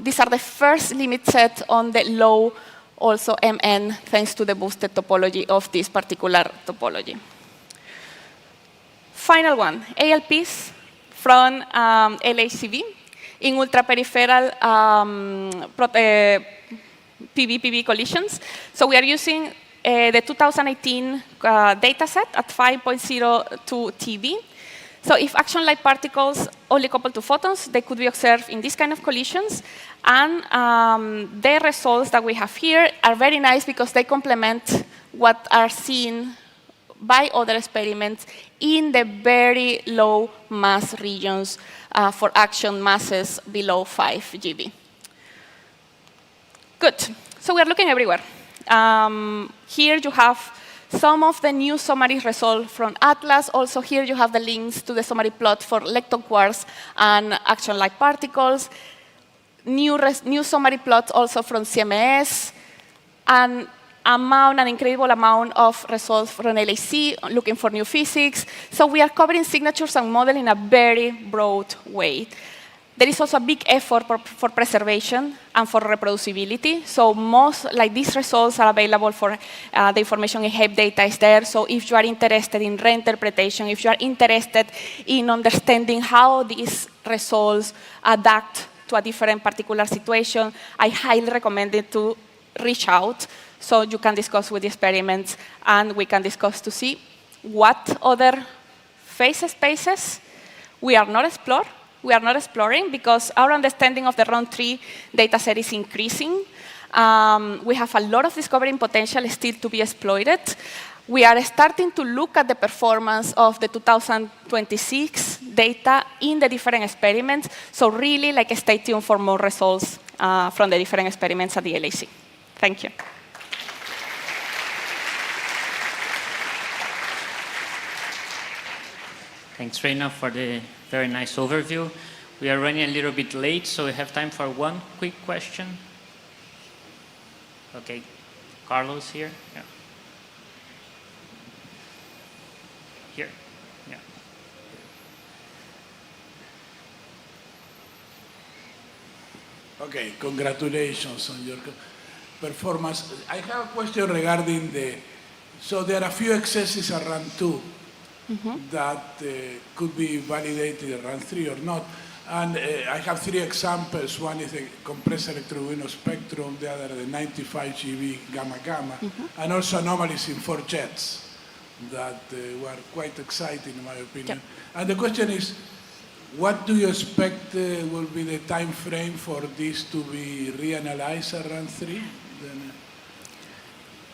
these are the first limit set on the low also MN, thanks to the boosted topology of this particular topology. Final one, ALPs from LHCb in ultra-peripheral PV-PV collisions. So we are using the 2018 dataset at 5.02 TeV. So if action light particles only couple to photons, they could be observed in this kind of collisions. And the results that we have here are very nice because they complement what are seen by other experiments in the very low mass regions for action masses below 5 GeV. Good. So we are looking everywhere. Here you have some of the new summary results from Atlas. Also here you have the links to the summary plot for lepton quarks and action light particles. New summary plots also from CMS. And an incredible amount of results from LHC, looking for new physics. So we are covering signatures and modeling in a very broad way. There is also a big effort for preservation and for reproducibility. So these results are available for the information in HEP data is there. So if you are interested in reinterpretation, if you are interested in understanding how these results adapt to a different particular situation, I highly recommend it to reach out so you can discuss with the experiments and we can discuss to see what other phase spaces we are not exploring because our understanding of the round 3 dataset is increasing. We have a lot of discovering potential still to be exploited. We are starting to look at the performance of the 2026 data in the different experiments. So really, stay tuned for more results from the different experiments at the LHC. Thank you. Thanks, Reina, for the very nice overview. We are running a little bit late, so we have time for one quick question. Okay, Carlos here. Yeah. Here. Yeah. Okay, congratulations on your performance. I have a question regarding so there are a few excesses around 2 that could be validated around 3 or not. And I have 3 examples. One is the compressed electrowindow spectrum, the other the 95 GeV gamma-gamma, and also anomalies in 4 jets that were quite exciting in my opinion. And the question is, what do you expect will be the time frame for this to be reanalyzed around 3?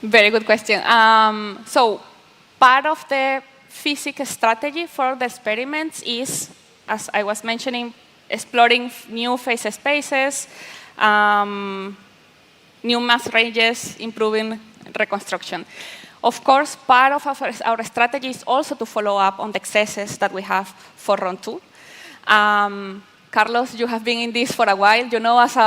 Very good question. So part of the physics strategy for the experiments is, as I was mentioning, exploring new phase spaces, new mass ranges, improving reconstruction. Of course, part of our strategy is also to follow up on the excesses that we have for round 2. Carlos, you have been in this for a while. You know, as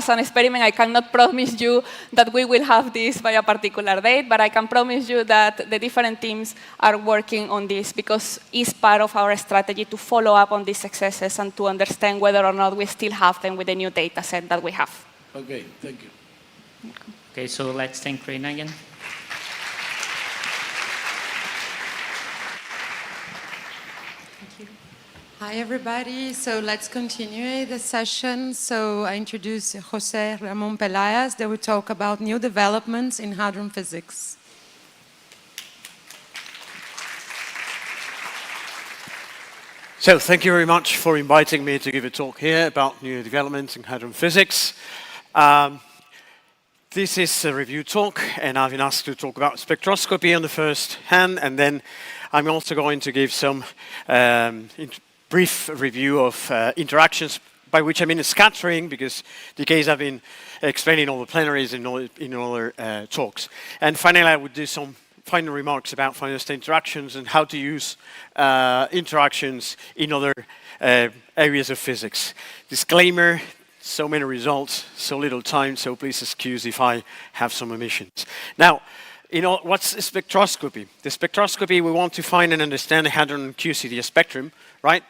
an experiment, I cannot promise you that we will have this by a particular date, but I can promise you that the different teams are working on this because it's part of our strategy to follow up on these successes and to understand whether or not we still have them with the new data set that we have. Okay, thank you. Okay, so let's thank Reina again. Hi, everybody. So let's continue the session. So I introduce José Ramón Peláez. They will talk about new developments in hadron physics. So thank you very much for inviting me to give a talk here about new developments in hadron physics. This is a review talk, and I've been asked to talk about spectroscopy on the first hand, and then I'm also going to give some brief review of interactions, by which I mean scattering, because the case I've been explaining all the plenaries in other talks. And finally, I would do some final remarks about final state interactions and how to use interactions in other areas of physics. Disclaimer, so many results, so little time, so please excuse if I have some omissions. Now, what's spectroscopy? The spectroscopy, we want to find and understand the hadron QCD spectrum, right?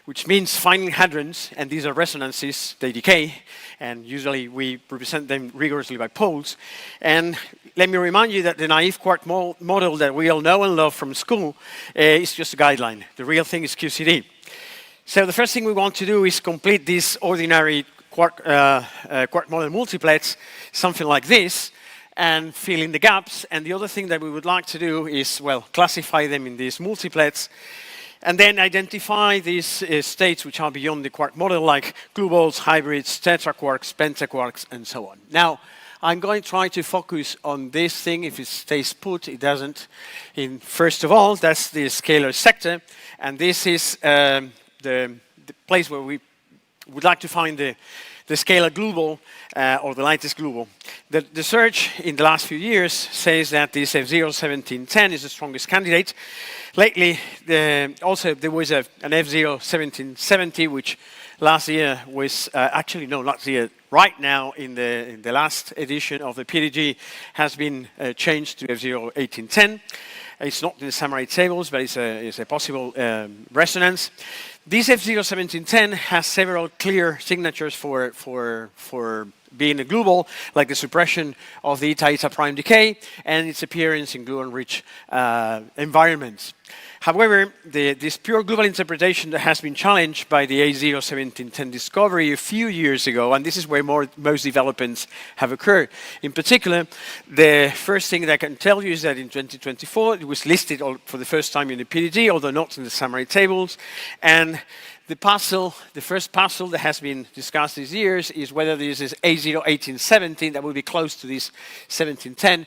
Which means finding hadrons, and these are resonances, they decay, and usually we represent them rigorously by poles. And let me remind you that the naive quark model that we all know and love from school is just a guideline. The real thing is QCD. So the first thing we want to do is complete this ordinary quark model multiplets, something like this, and fill in the gaps. And the other thing that we would like to do is, well, classify them in these multiplets, and then identify these states which are beyond the quark model, like glueballs, hybrids, tetraquarks, pentaquarks, and so on. Now, I'm going to try to focus on this thing. If it stays put, it doesn't. First of all, that's the scalar sector, and this is the place where we would like to find the scalar glueball, or the lightest glueball. The search in the last few years says that this F01710 is the strongest candidate. Lately, also there was an F01770, which last year was, actually no, last year, right now in the last edition of the PDG has been changed to F01810. It's not in the summary tables, but it's a possible resonance. This F01710 has several clear signatures for being a glueball, like the suppression of the eta prime decay and its appearance in gluon-rich environments. However, this pure glueball interpretation that has been challenged by the A01710 discovery a few years ago, and this is where most developments have occurred. In particular, the first thing that I can tell you is that in 2024, it was listed for the first time in the PDG, although not in the summary tables. And the first puzzle that has been discussed these years is whether this is A01817, that will be close to this 1710,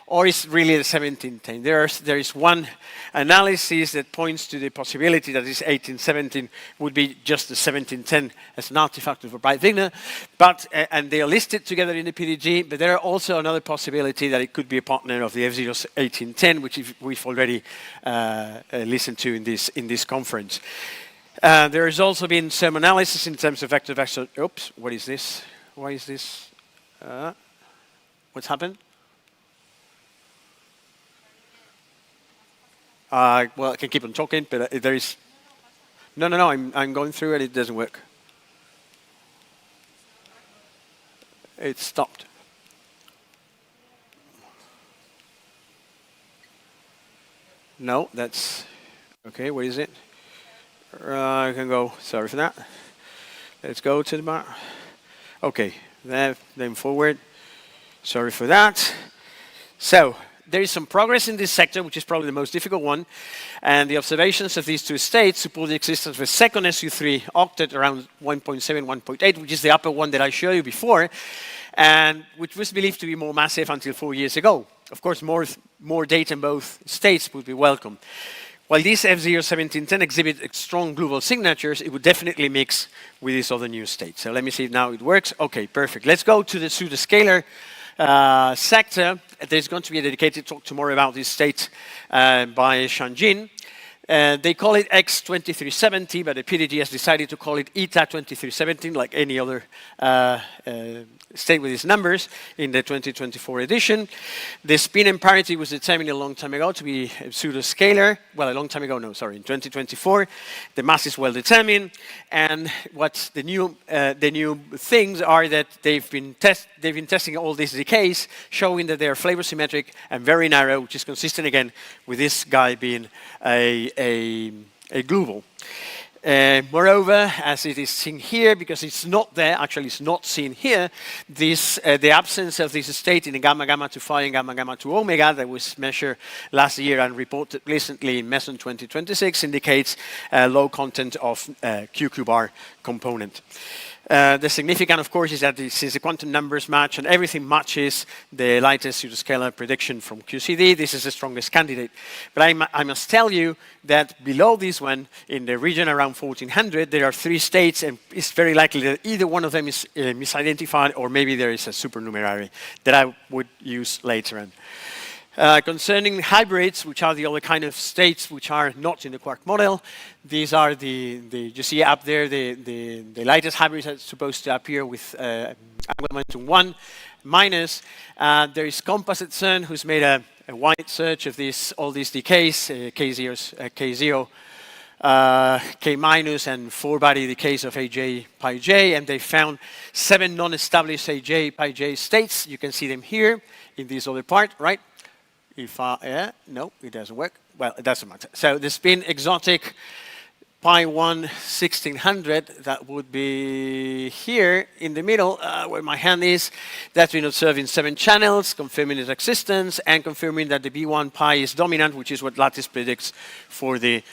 or is really the 1710. There is one analysis that points to the possibility that this 1817 would be just the 1710 as an artifact of a Breit-Wigner, and they are listed together in the PDG, but there are also another possibility that it could be a partner of the F01810, which we've already listened to in this conference. There has also been some analysis in terms of vector-vector. Oops, what is this? Why is this? What's happened? Well, I can keep on talking, but there is... No, I'm going through and it doesn't work. It stopped. No, that's... Okay, what is it? I can go, sorry for that. Let's go to the bar. Okay, then forward. Sorry for that. So, there is some progress in this sector, which is probably the most difficult one, and the observations of these two states support the existence of a second SU3 octet around 1.7, 1.8, which is the upper one that I showed you before, and which was believed to be more massive until 4 years ago. Of course, more data in both states would be welcome. While these F01710 exhibit strong glueball signatures, it would definitely mix with this other new state. So let me see if now it works. Okay, perfect. Let's go to the pseudoscalar sector. There's going to be a dedicated talk tomorrow about this state by Shanjin. They call it X2370, but the PDG has decided to call it ETA 2317, like any other state with these numbers in the 2024 edition. The spin and parity was determined a long time ago to be a pseudoscalar. Well, a long time ago, no, sorry, in 2024. The mass is well determined, and what's the new things are that they've been testing all these decays, showing that they are flavor symmetric and very narrow, which is consistent again with this guy being a glueball. Moreover, as it is seen here, because it's not there, actually it's not seen here, the absence of this state in the gamma-gamma to phi and gamma-gamma to omega that was measured last year and reported recently in Meson 2026 indicates low content of QQ bar component. The significance, of course, is that since the quantum numbers match and everything matches the lightest pseudoscalar prediction from QCD, this is the strongest candidate. But I must tell you that below this one, in the region around 1400, there are 3 states, and it's very likely that either one of them is misidentified, or maybe there is a supernumerary that I would use later on. Concerning hybrids, which are the other kind of states which are not in the quark model, these are you see up there, the lightest hybrids are supposed to appear with angular momentum 1 minus. There is Composite CERN, who's made a wide search of all these decays, K0, K minus, and 4-body decays of AJ, pi j, and they found 7 non-established AJ, pi j states. You can see them here in this other part, right? No, it doesn't work. Well, it doesn't matter. So the spin exotic pi 1 1600, that would be here in the middle, where my hand is. That's been observed in 7 channels, confirming its existence and confirming that the B1 pi is dominant, which is what Lattice predicts for the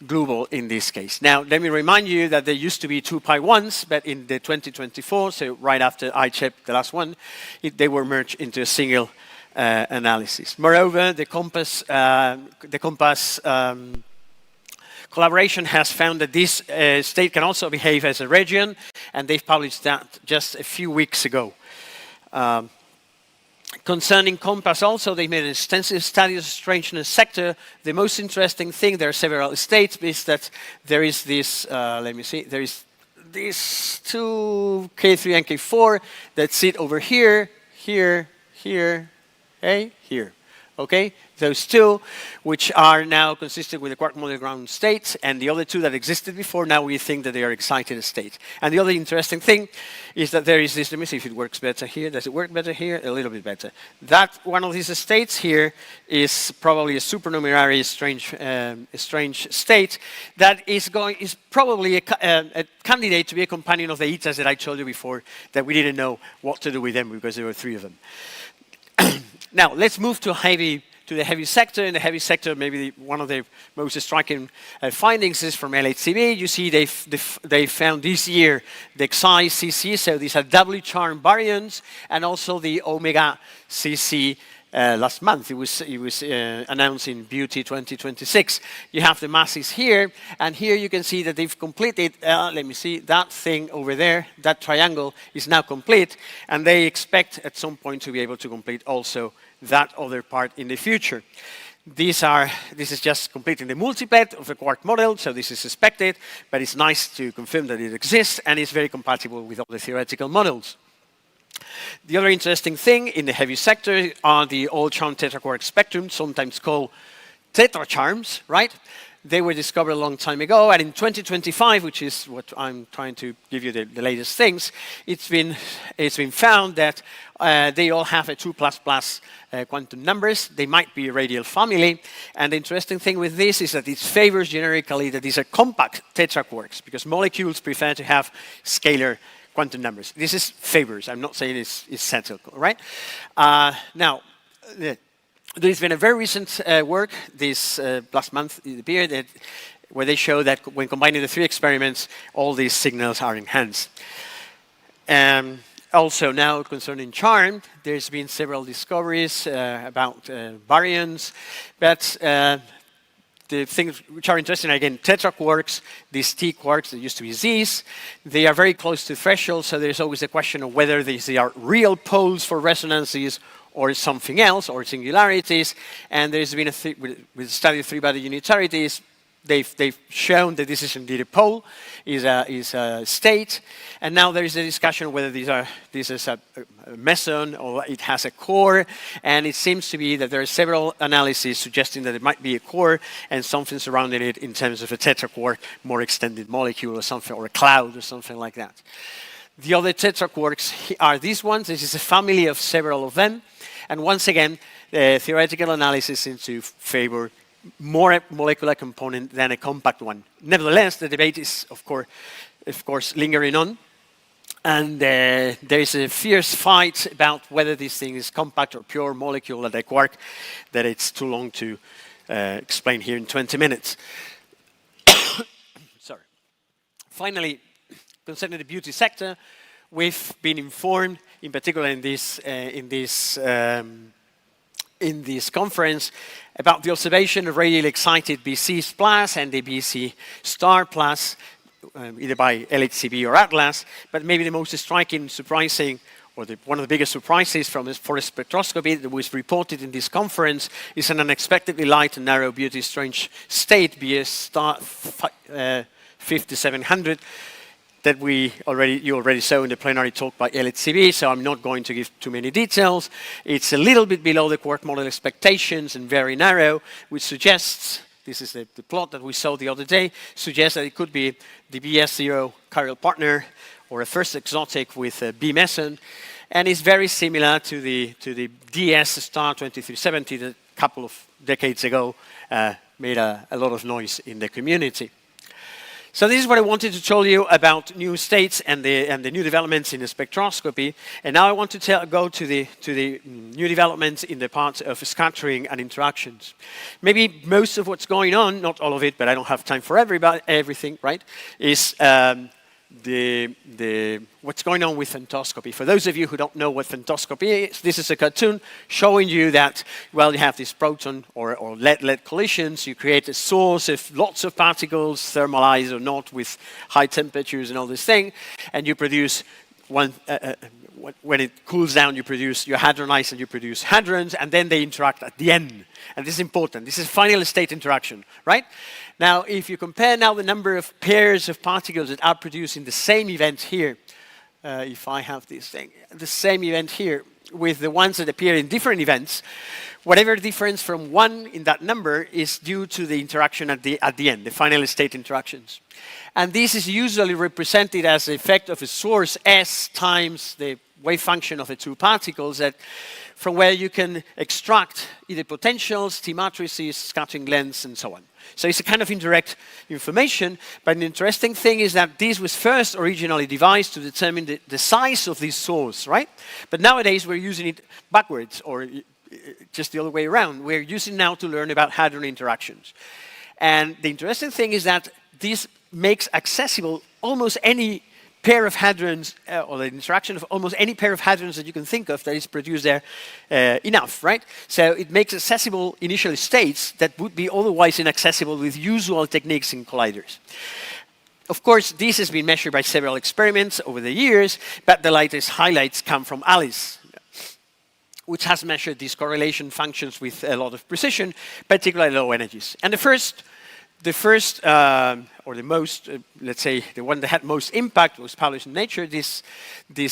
global in this case. Now, let me remind you that there used to be 2 pi 1s, but in the 2024, so right after ICHEP, the last one, they were merged into a single analysis. Moreover, the COMPASS collaboration has found that this state can also behave as a region, and they've published that just a few weeks ago. Concerning COMPASS also, they made an extensive study of the strangeness sector. The most interesting thing, there are several states, is that there is this, let me see, there is these 2 K3 and K4 that sit over here, here, here, here, okay? Those 2, which are now consistent with the quark model ground state, and the other 2 that existed before, now we think that they are excited state. And the other interesting thing is that there is this, let me see if it works better here. Does it work better here? A little bit better. That one of these states here is probably a supernumerary strange state that is probably a candidate to be a companion of the ETAs that I told you before, that we didn't know what to do with them because there were 3 of them. Now, let's move to the heavy sector. In the heavy sector, maybe one of the most striking findings is from LHCb. You see they found this year the Xi CC, so these are doubly charmed baryons, and also the Omega CC last month. It was announced in Beauty 2026. You have the masses here, and here you can see that they've completed, let me see, that thing over there, that triangle is now complete, and they expect at some point to be able to complete also that other part in the future. This is just completing the multiplet of the quark model, so this is suspected, but it's nice to confirm that it exists, and it's very compatible with all the theoretical models. The other interesting thing in the heavy sector are the all-charm tetraquark spectrum, sometimes called tetracharms, right? They were discovered a long time ago, and in 2025, which is what I'm trying to give you the latest things, it's been found that they all have a 2++ quantum numbers. They might be a radial family, and the interesting thing with this is that it favors generically that these are compact tetraquarks, because molecules prefer to have scalar quantum numbers. This is favors. I'm not saying it's settled, right? Now, there's been a very recent work this last month, it appeared, where they show that when combining the 3 experiments, all these signals are enhanced. Also now concerning charm, there's been several discoveries about baryons, but the things which are interesting, again, tetraquarks, these T quarks that used to be Z's, they are very close to threshold, so there's always the question of whether these are real poles for resonances or something else, or singularities, and there's been with the study of 3-body unitarities, they've shown that this is indeed a pole, is a state, and now there is a discussion of whether this is a meson or it has a core, and it seems to be that there are several analyses suggesting that it might be a core and something surrounding it in terms of a tetraquark, more extended molecule or something, or a cloud or something like that. The other tetraquarks are these ones. This is a family of several of them, and once again, the theoretical analysis seems to favor more molecular component than a compact one. Nevertheless, the debate is, of course, lingering on. And there is a fierce fight about whether this thing is compact or pure molecule at a quark, that it's too long to explain here in 20 minutes. Sorry. Finally, concerning the beauty sector, we've been informed, in particular in this conference, about the observation of radially excited BCs plus and the BC star plus, either by LHCb or Atlas, but maybe the most striking, surprising, one of the biggest surprises for spectroscopy that was reported in this conference is an unexpectedly light and narrow beauty strange state, BS star 5700, that you already saw in the plenary talk by LHCb, so I'm not going to give too many details. It's a little bit below the quark model expectations and very narrow, which suggests, this is the plot that we saw the other day, suggests that it could be the BS0 chiral partner or a first exotic with a B meson, and is very similar to the DS star 2370 that a couple of decades ago made a lot of noise in the community. So this is what I wanted to tell you about new states and the new developments in the spectroscopy. And now I want to go to the new developments in the parts of scattering and interactions. Maybe most of what's going on, not all of it, but I don't have time for everything, right? Is what's going on with femtoscopy. For those of you who don't know what femtoscopy is, this is a cartoon showing you that, well, you have these proton or lead collisions, you create a source of lots of particles, thermalized or not, with high temperatures and all this thing, and you produce one, when it cools down, you hadronize and you produce hadrons, and then they interact at the end. And this is important. This is final state interaction, right? Now, if you compare now the number of pairs of particles that are produced in the same event here, if I have this thing, the same event here, with the ones that appear in different events, whatever difference from one in that number is due to the interaction at the end, the final state interactions. And this is usually represented as the effect of a source S times the wave function of the two particles, that from where you can extract either potentials, T matrices, scattering lengths, and so on. So it's a kind of indirect information, but an interesting thing is that this was first originally devised to determine the size of this source, right? But nowadays we're using it backwards, or just the other way around. We're using it now to learn about hadron interactions. And the interesting thing is that this makes accessible almost any pair of hadrons, or the interaction of almost any pair of hadrons that you can think of that is produced there enough, right? So it makes accessible initial states that would be otherwise inaccessible with usual techniques in colliders. Of course, this has been measured by several experiments over the years, but the latest highlights come from ALICE, which has measured these correlation functions with a lot of precision, particularly low energies. And the first or the most, let's say, the one that had most impact was published in Nature this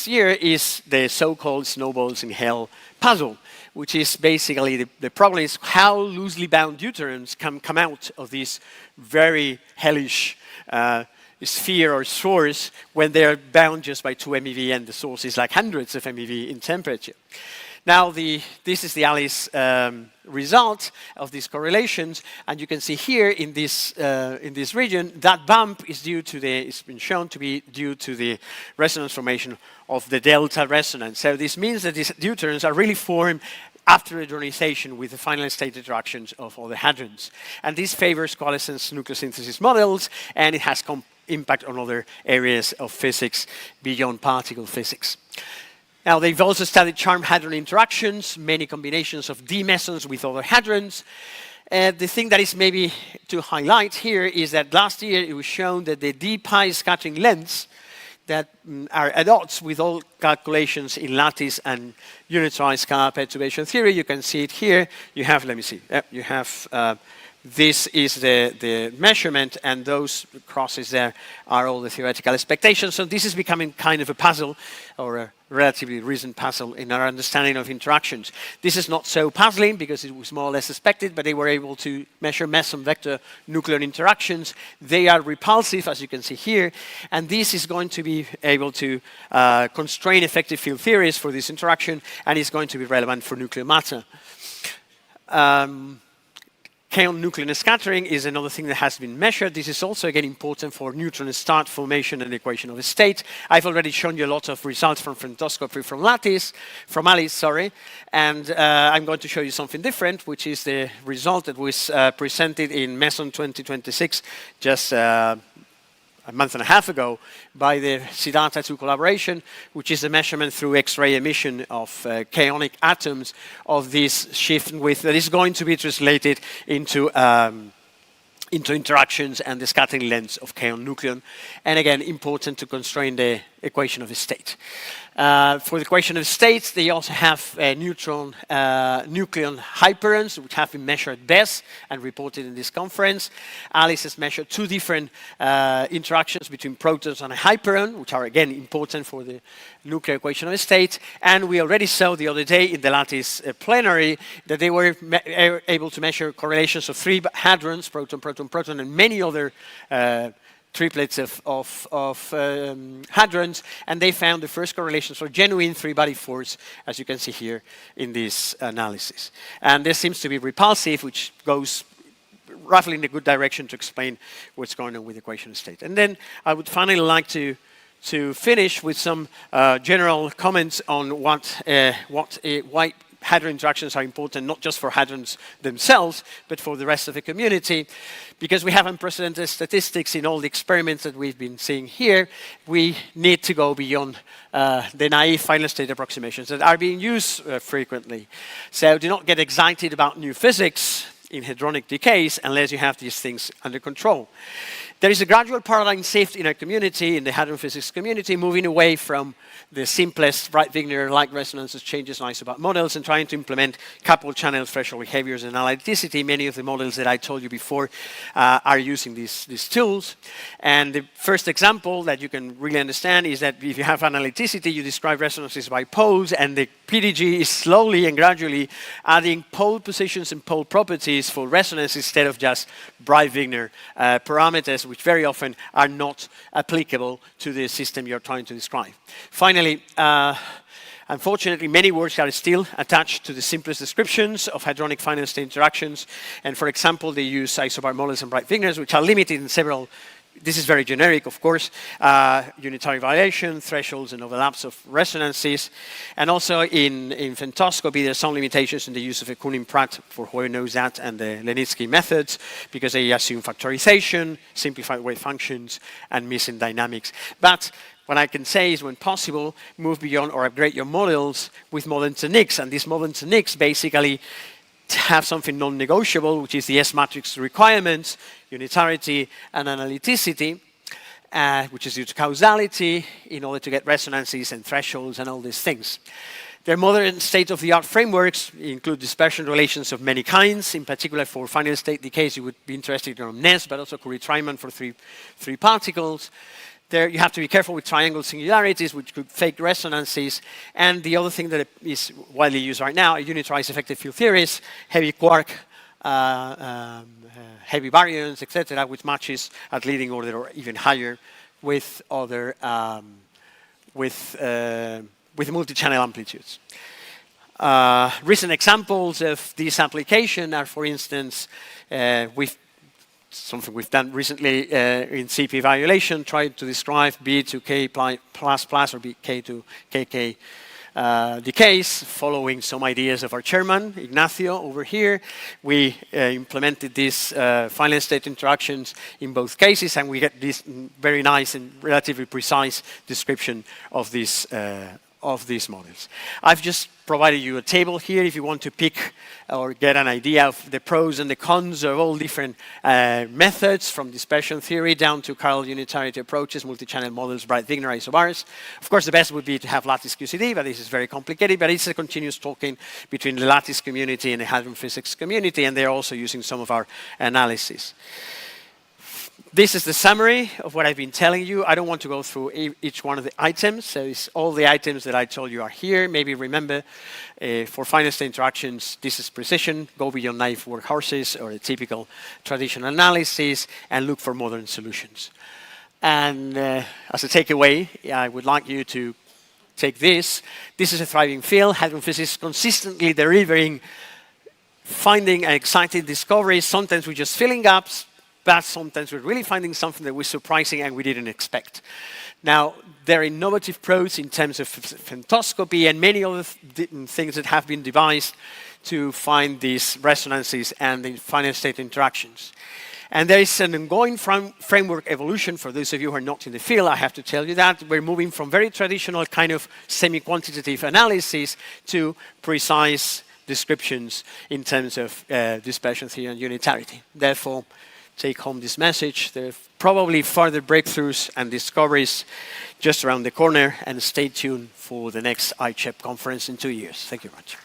year is the so-called snowballs in hell puzzle, which is basically the problem is how loosely bound deuterons can come out of this very hellish sphere or source when they are bound just by 2 MeV and the source is like hundreds of MeV in temperature. Now, this is the ALICE result of these correlations, and you can see here in this region that bump is it's been shown to be due to the resonance formation of the delta resonance. So this means that these deuterons are really formed after hadronization with the final state interactions of all the hadrons. And this favors coalescence nucleosynthesis models, and it has impact on other areas of physics beyond particle physics. Now, they've also studied charm hadron interactions, many combinations of D mesons with other hadrons. The thing that is maybe to highlight here is that last year it was shown that the D pi scattering lengths that are at odds with all calculations in lattice and unitary scalar perturbation theory. You can see it here. You have, let me see, you have, this is the measurement, and those crosses there are all the theoretical expectations. So this is becoming kind of a puzzle, or a relatively recent puzzle in our understanding of interactions. This is not so puzzling because it was more or less expected, but they were able to measure meson vector nuclear interactions. They are repulsive, as you can see here, and this is going to be able to constrain effective field theories for this interaction, and is going to be relevant for nuclear matter. Kaon nuclear scattering is another thing that has been measured. This is also, again, important for neutron star formation and equation of a state. I've already shown you a lot of results from femtoscopy from ALICE, sorry. And I'm going to show you something different, which is the result that was presented in Meson 2026, just a month and a half ago, by the Siddhartha 2 collaboration, which is a measurement through X-ray emission of kaonic atoms of this shift width that is going to be translated into into interactions and the scattering lengths of kaon nucleon. And again, important to constrain the equation of the state. For the equation of states, they also have neutron nucleon hyperons, which have been measured best and reported in this conference. Alice has measured two different interactions between protons and a hyperon, which are again important for the nuclear equation of a state. And we already saw the other day in the lattice plenary that they were able to measure correlations of three hadrons, proton, proton, proton, and many other triplets of hadrons, and they found the first correlations for genuine three-body force, as you can see here in this analysis. And this seems to be repulsive, which goes roughly in a good direction to explain what's going on with the equation of state. And then I would finally like to finish with some general comments on why hadron interactions are important, not just for hadrons themselves, but for the rest of the community. Because we have unprecedented statistics in all the experiments that we've been seeing here, we need to go beyond the naive final state approximations that are being used frequently. So do not get excited about new physics in hadronic decays unless you have these things under control. There is a gradual paradigm shift in our community, in the hadron physics community, moving away from the simplest Breit-Wigner-like resonances, changes, and isobar models, and trying to implement coupled channel threshold behaviors and analyticity. Many of the models that I told you before are using these tools. And the first example that you can really understand is that if you have analyticity, you describe resonances by poles, and the PDG is slowly and gradually adding pole positions and pole properties for resonance instead of just Breit-Wigner parameters, which very often are not applicable to the system you're trying to describe. Finally, unfortunately, many works are still attached to the simplest descriptions of hadronic final state interactions. And for example, they use isobar models and Breit-Wigners, which are limited in several. This is very generic, of course, unitary variation, thresholds and overlaps of resonances. And also in femtoscopy, there's some limitations in the use of a Kunin-Pratt, for whoever knows that, and the Lenitsky methods, because they assume factorization, simplified wave functions, and missing dynamics. But what I can say is, when possible, move beyond or upgrade your models with modern techniques. And these modern techniques basically have something non-negotiable, which is the S-matrix requirements, unitarity, and analyticity, which is due to causality, in order to get resonances and thresholds and all these things. Their modern state-of-the-art frameworks include dispersion relations of many kinds. In particular, for final state decays, you would be interested in Ness, but also Curie-Treiman for three particles. There, you have to be careful with triangle singularities, which could fake resonances. And the other thing that is widely used right now are unitarized effective field theories, heavy quark, heavy baryons, etc., which matches at leading order or even higher with other with multi-channel amplitudes. Recent examples of this application are, for instance, something we've done recently in CP violation, tried to describe B to K plus plus or BK to KK decays, following some ideas of our chairman, Ignacio, over here. We implemented these final state interactions in both cases, and we get this very nice and relatively precise description of these models. I've just provided you a table here if you want to pick or get an idea of the pros and the cons of all different methods, from dispersion theory down to chiral unitarity approaches, multi-channel models, Breit-Wigner isobars. Of course, the best would be to have lattice QCD, but this is very complicated. But it's a continuous talking between the lattice community and the hadron physics community, and they're also using some of our analysis. This is the summary of what I've been telling you. I don't want to go through each one of the items. So it's all the items that I told you are here. Maybe remember, for final state interactions, this is precision. Go beyond naive workhorses or a typical traditional analysis and look for modern solutions. And as a takeaway, I would like you to take this. This is a thriving field. Hadron physics consistently delivering, finding and exciting discoveries. Sometimes we're just filling gaps, but sometimes we're really finding something that was surprising and we didn't expect. Now, there are innovative pros in terms of femtoscopy and many other things that have been devised to find these resonances and the final state interactions. And there is an ongoing framework evolution. For those of you who are not in the field, I have to tell you that we're moving from very traditional kind of semi-quantitative analysis to precise descriptions in terms of dispersion theory and unitarity. Therefore, take home this message. There are probably further breakthroughs and discoveries just around the corner, and stay tuned for the next ICHEP conference in 2 years. Thank you very much.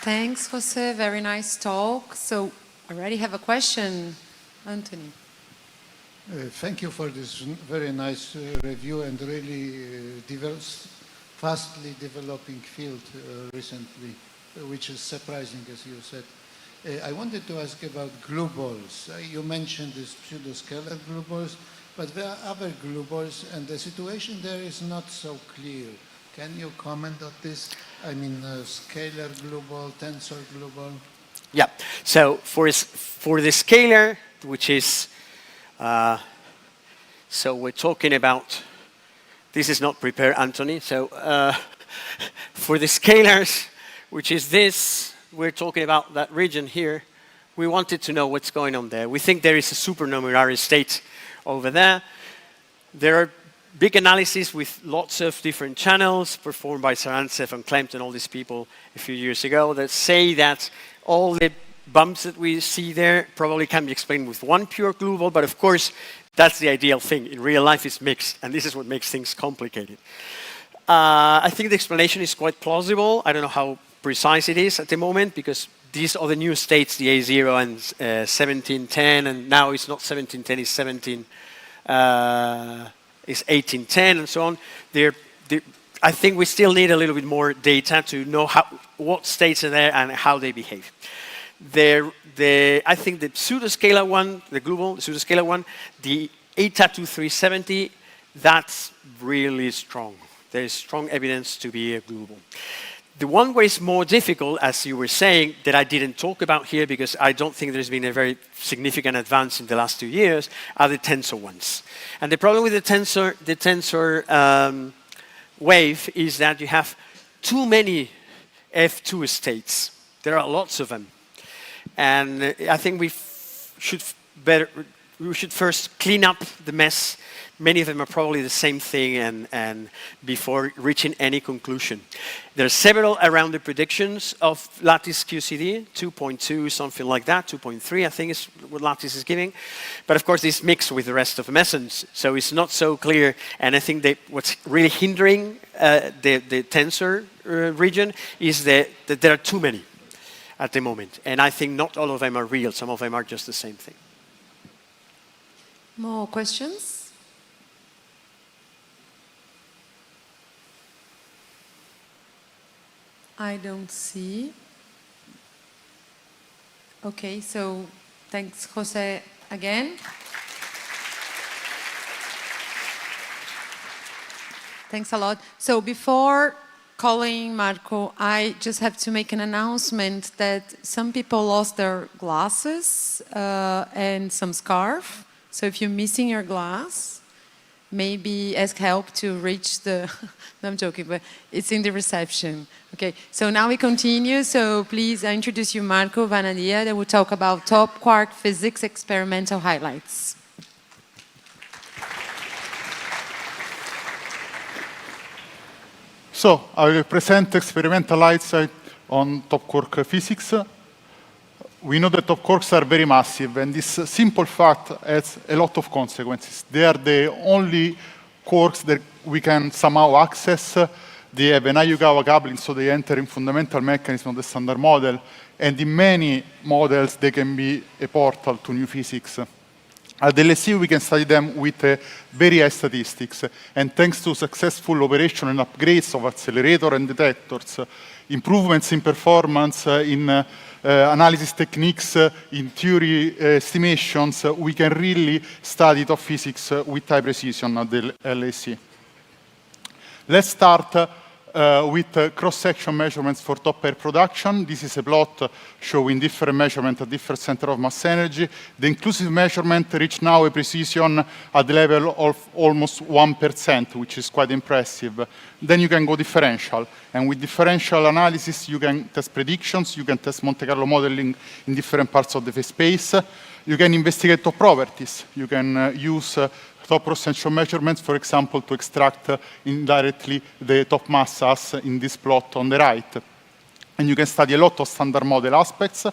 Thanks, Jose. Very nice talk. So I already have a question. Anthony. Thank you for this very nice review and really fastly developing field recently, which is surprising, as you said. I wanted to ask about glue balls. You mentioned these pseudoscalar glue balls, but there are other glue balls, and the situation there is not so clear. Can you comment on this? I mean, scalar glue ball, tensor glue ball? Yeah, so for the scalar, which is, so we're talking about, this is not prepared, Anthony, so for the scalars, which is this, we're talking about that region here, we wanted to know what's going on there. We think there is a supernumerary state over there. There are big analysis with lots of different channels performed by Sarantsev and Klimt and all these people a few years ago that say that all the bumps that we see there probably can be explained with one pure glue ball, but of course, that's the ideal thing. In real life, it's mixed, and this is what makes things complicated. I think the explanation is quite plausible. I don't know how precise it is at the moment, because these are the new states, the A0 and 1710, and now it's not 1710, it's 1810 and so on. I think we still need a little bit more data to know what states are there and how they behave. I think the pseudoscalar one, the glue ball, the pseudoscalar one, the ETA 2370, that's really strong. There is strong evidence to be a glue ball. The one where it's more difficult, as you were saying, that I didn't talk about here because I don't think there's been a very significant advance in the last 2 years, are the tensor ones. And the problem with the tensor wave is that you have too many F2 states. There are lots of them. And I think we should first clean up the mess. Many of them are probably the same thing and before reaching any conclusion. There are several around the predictions of lattice QCD, 2.2, something like that, 2.3 I think is what lattice is giving. But of course this mixed with the rest of the mesons, so it's not so clear. And I think that what's really hindering the tensor region is that there are too many at the moment. And I think not all of them are real, some of them are just the same thing. More questions? I don't see. Okay, so thanks, Jose, again. Thanks a lot. So before calling Marco, I just have to make an announcement that some people lost their glasses and some scarf. So if you're missing your glass, maybe ask help to reach the, no, I'm joking, but it's in the reception. Okay, so now we continue. So please, I introduce you Marco Vanadia, that will talk about top quark physics experimental highlights. So I will present experimental highlights on top quark physics. We know that top quarks are very massive, and this simple fact has a lot of consequences. They are the only quarks that we can somehow access. They have an Iogawa coupling, so they enter in fundamental mechanism of the standard model, and in many models they can be a portal to new physics. At the LSE we can study them with very high statistics, and thanks to successful operation and upgrades of accelerator and detectors, improvements in performance, in analysis techniques, in theory estimations, we can really study top physics with high precision at the LSE. Let's start with cross-section measurements for top pair production. This is a plot showing different measurements at different center of mass energy. The inclusive measurement reach now a precision at the level of almost 1%, which is quite impressive. Then you can go differential. And with differential analysis, you can test predictions, you can test Monte Carlo modeling in different parts of the phase space. You can investigate top properties. You can use top cross-section measurements, for example, to extract indirectly the top mass as in this plot on the right. and you can study a lot of standard model aspects,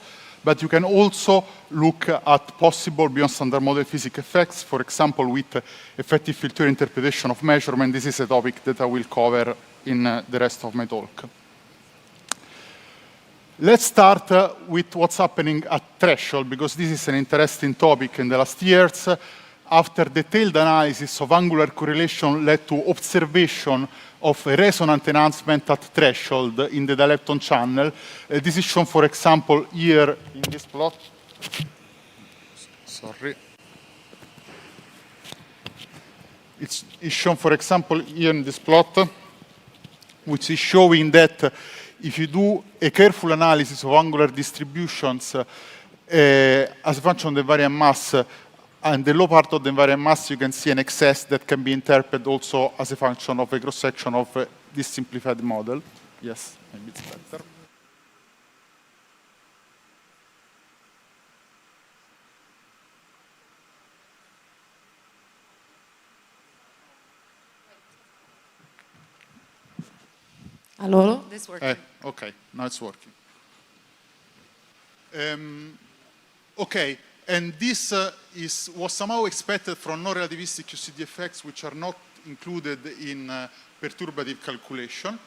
but you can also look at possible beyond standard model physics effects, for example, with effective field theory interpretation of measurement. This is a topic that I will cover in the rest of my talk. Let's start with what's happening at threshold, because this is an interesting topic in the last years. After detailed analysis of angular correlation led to observation of a resonant enhancement at threshold in the dilepton channel. This is shown, for example, here in this plot. Sorry. It's shown, for example, here in this plot, which is showing that if you do a careful analysis of angular distributions as a function of the invariant mass, and the low part of the invariant mass, you can see an excess that can be interpreted also as a function of a cross-section of this simplified model. Yes, maybe it's better. Hello? This working? Okay, now it's working. Okay. And this was somehow expected from non-relativistic QCD effects, which are not included in perturbative calculation.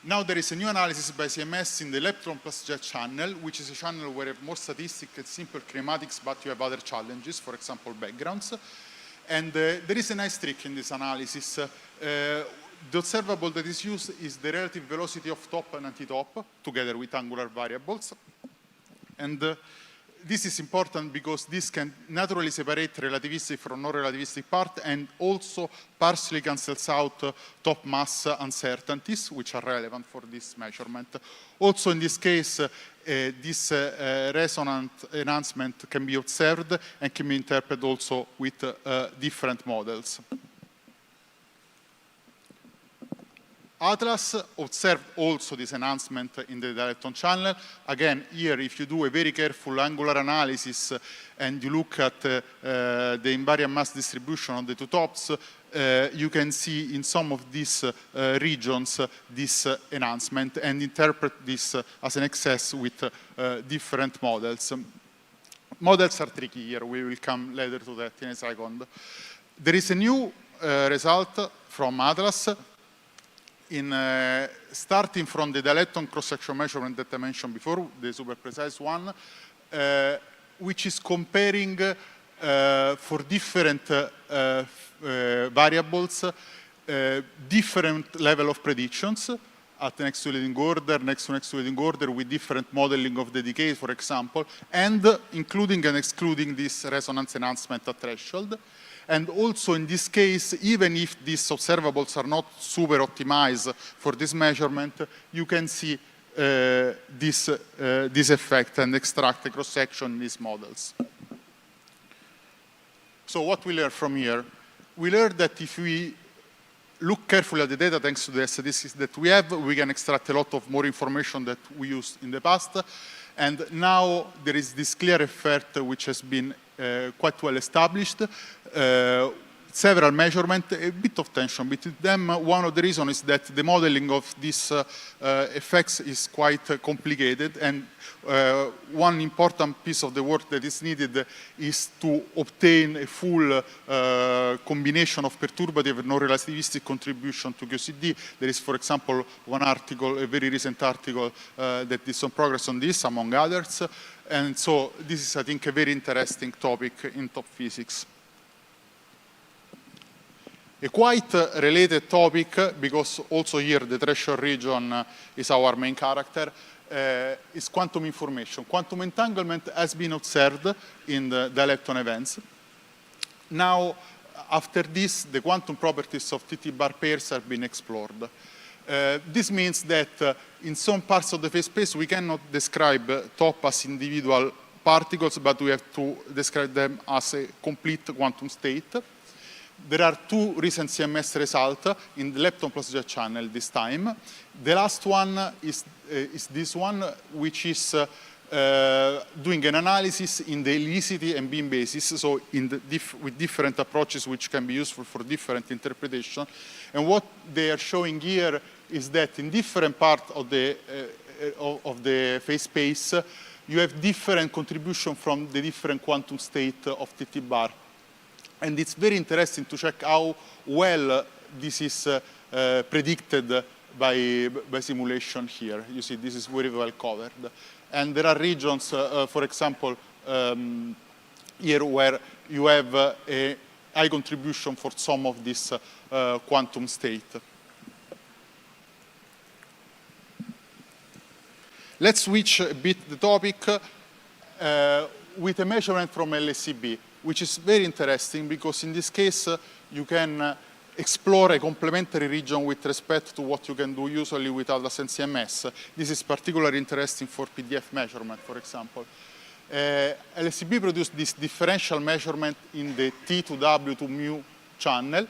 Now there is a new analysis by CMS in the lepton plus jet channel, which is a channel where you have more statistics and simple kinematics, but you have other challenges, for example, backgrounds. And there is a nice trick in this analysis. The observable that is used is the relative velocity of top and anti-top, together with angular variables. And this is important because this can naturally separate relativistic from non-relativistic part and also partially cancels out top mass uncertainties, which are relevant for this measurement. Also in this case, this resonant enhancement can be observed and can be interpreted also with different models. Atlas observed also this enhancement in the dilepton channel. Again, here, if you do a very careful angular analysis and you look at the invariant mass distribution on the two tops, you can see in some of these regions this enhancement and interpret this as an excess with different models. Models are tricky here. We will come later to that in a second. There is a new result from Atlas starting from the dilepton cross-section measurement that I mentioned before, the super precise one, which is comparing for different variables, different level of predictions at next to leading order, next to leading order with different modeling of the decay, for example, and including and excluding this resonance enhancement at threshold. And also in this case, even if these observables are not super optimized for this measurement, you can see this effect and extract a cross-section in these models. So what we learn from here? We learned that if we look carefully at the data, thanks to the statistics that we have, we can extract a lot of more information that we used in the past. And now there is this clear effect which has been quite well established. Several measurements, a bit of tension between them. One of the reasons is that the modeling of these effects is quite complicated, and one important piece of the work that is needed is to obtain a full combination of perturbative and non-relativistic contribution to QCD. There is, for example, one article, a very recent article that did some progress on this, among others. And so this is, I think, a very interesting topic in top physics. A quite related topic, because also here the threshold region is our main character, is quantum information. Quantum entanglement has been observed in the dilepton events. Now, after this, the quantum properties of TT bar pairs have been explored. This means that in some parts of the phase space, we cannot describe top as individual particles, but we have to describe them as a complete quantum state. There are two recent CMS results in the lepton plus jet channel this time. The last one is this one, which is doing an analysis in the helicity and beam basis, so with different approaches which can be useful for different interpretation. And what they are showing here is that in different parts of the the phase space, you have different contribution from the different quantum state of TT bar. And it's very interesting to check how well this is predicted by simulation here. You see, this is very well covered. And there are regions, for example, here where you have a high contribution for some of this quantum state. Let's switch a bit the topic with a measurement from LSCB, which is very interesting because in this case you can explore a complementary region with respect to what you can do usually with Atlas and CMS. This is particularly interesting for PDF measurement, for example. LSCB produced this differential measurement in the T to W to mu channel,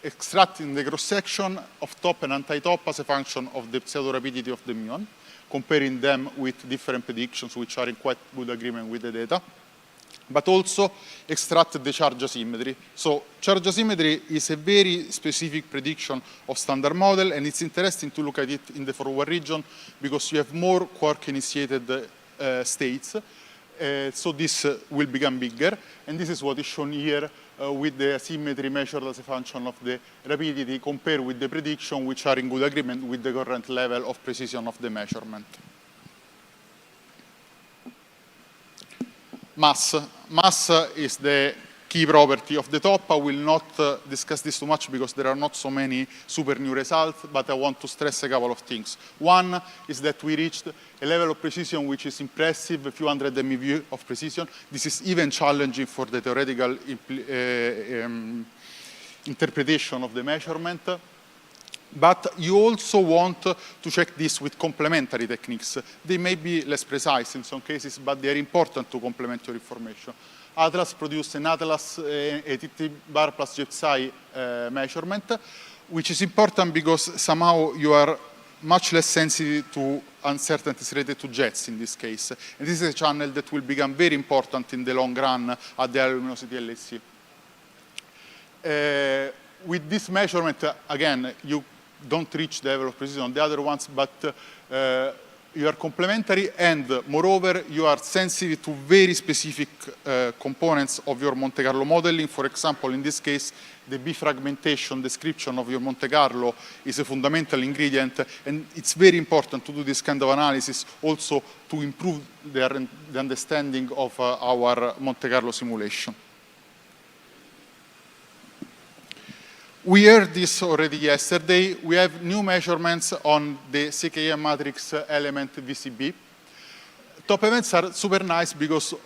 extracting the cross-section of top and anti-top as a function of the pseudo-rapidity of the muon, comparing them with different predictions which are in quite good agreement with the data, but also extracted the charge asymmetry. So charge asymmetry is a very specific prediction of standard model, and it's interesting to look at it in the forward region because you have more quark-initiated states, so this will become bigger, and this is what is shown here with the asymmetry measured as a function of the rapidity compared with the prediction, which are in good agreement with the current level of precision of the measurement. Mass. Mass is the key property of the top. I will not discuss this too much because there are not so many super new results, but I want to stress a couple of things. One is that we reached a level of precision which is impressive, a few hundred MeV of precision. This is even challenging for the theoretical interpretation of the measurement. But you also want to check this with complementary techniques. They may be less precise in some cases, but they are important to complement your information. Atlas produced an Atlas TT bar plus GPSI measurement, which is important because somehow you are much less sensitive to uncertainties related to jets in this case. And this is a channel that will become very important in the long run at the high luminosity LHC. With this measurement, again, you don't reach the level of precision on the other ones, but you are complementary, and moreover, you are sensitive to very specific components of your Monte Carlo modeling. For example, in this case, the bifragmentation description of your Monte Carlo is a fundamental ingredient, and it's very important to do this kind of analysis also to improve the understanding of our Monte Carlo simulation. We heard this already yesterday. We have new measurements on the CKM matrix element VCB. Top events are super nice because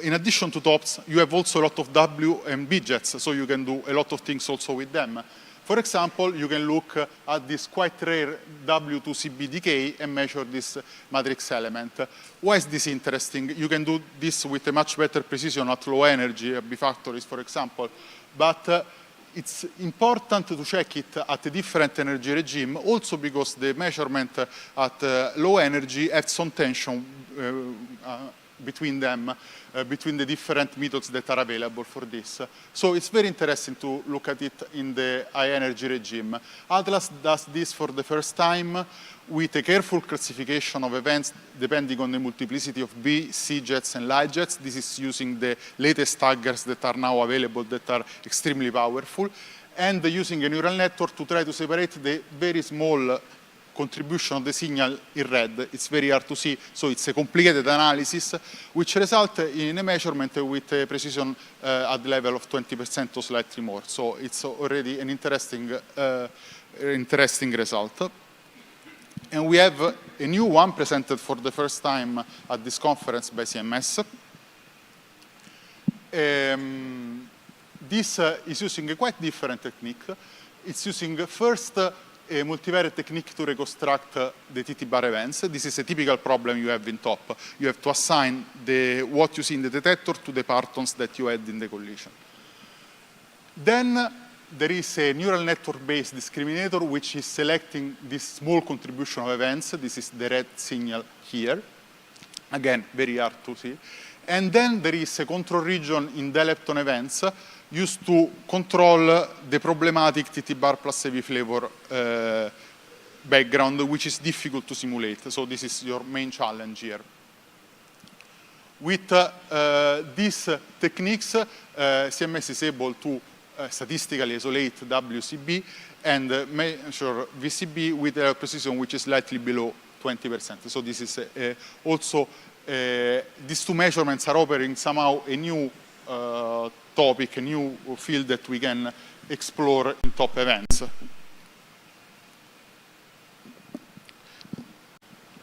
in addition to tops, you have also a lot of W and B jets, so you can do a lot of things also with them. For example, you can look at this quite rare W2CB decay and measure this matrix element. Why is this interesting? You can do this with a much better precision at low energy, bifactories, for example, but it's important to check it at a different energy regime, also because the measurement at low energy has some tension between them, between the different methods that are available for this. So it's very interesting to look at it in the high energy regime. Atlas does this for the first time with a careful classification of events depending on the multiplicity of B, C jets, and light jets. This is using the latest taggers that are now available that are extremely powerful, and using a neural network to try to separate the very small contribution of the signal in red. It's very hard to see, so it's a complicated analysis, which results in a measurement with a precision at the level of 20% or slightly more. So it's already an interesting result. And we have a new one presented for the first time at this conference by CMS. This is using a quite different technique. It's using first a multivariate technique to reconstruct the TT bar events. This is a typical problem you have in top. You have to assign what you see in the detector to the partons that you had in the collision. Then there is a neural network-based discriminator which is selecting this small contribution of events. This is the red signal here. Again, very hard to see. And then there is a control region in the lepton events used to control the problematic TT bar plus AV flavor background, which is difficult to simulate. So this is your main challenge here. With these techniques, CMS is able to statistically isolate WCB and measure VCB with a precision which is slightly below 20%. So this is also, these two measurements are offering somehow a new topic, a new field that we can explore in top events.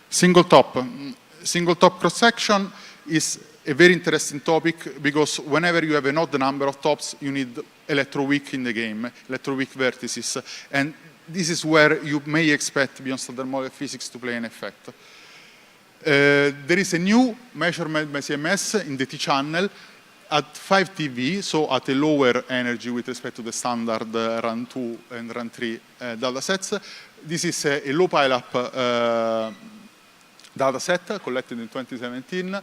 Single top cross-section is a very interesting topic because whenever you have an odd number of tops, you need electroweak in the game, electroweak vertices. And this is where you may expect beyond standard model physics to play an effect. There is a new measurement by CMS in the T-channel at 5 TeV, so at a lower energy with respect to the standard run 2 and run 3 data sets. This is a low pileup data set collected in 2017.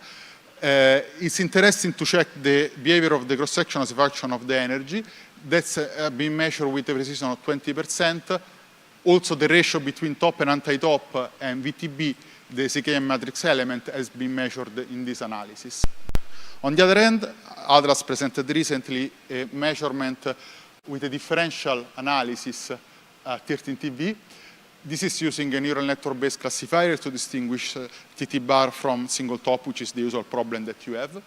It's interesting to check the behavior of the cross-section as a function of the energy. That's been measured with a precision of 20%. Also, the ratio between top and anti-top and VTB, the CKM matrix element, has been measured in this analysis. On the other hand, Atlas presented recently a measurement with a differential analysis at 13 TeV. This is using a neural network-based classifier to distinguish TT bar from single top, which is the usual problem that you have.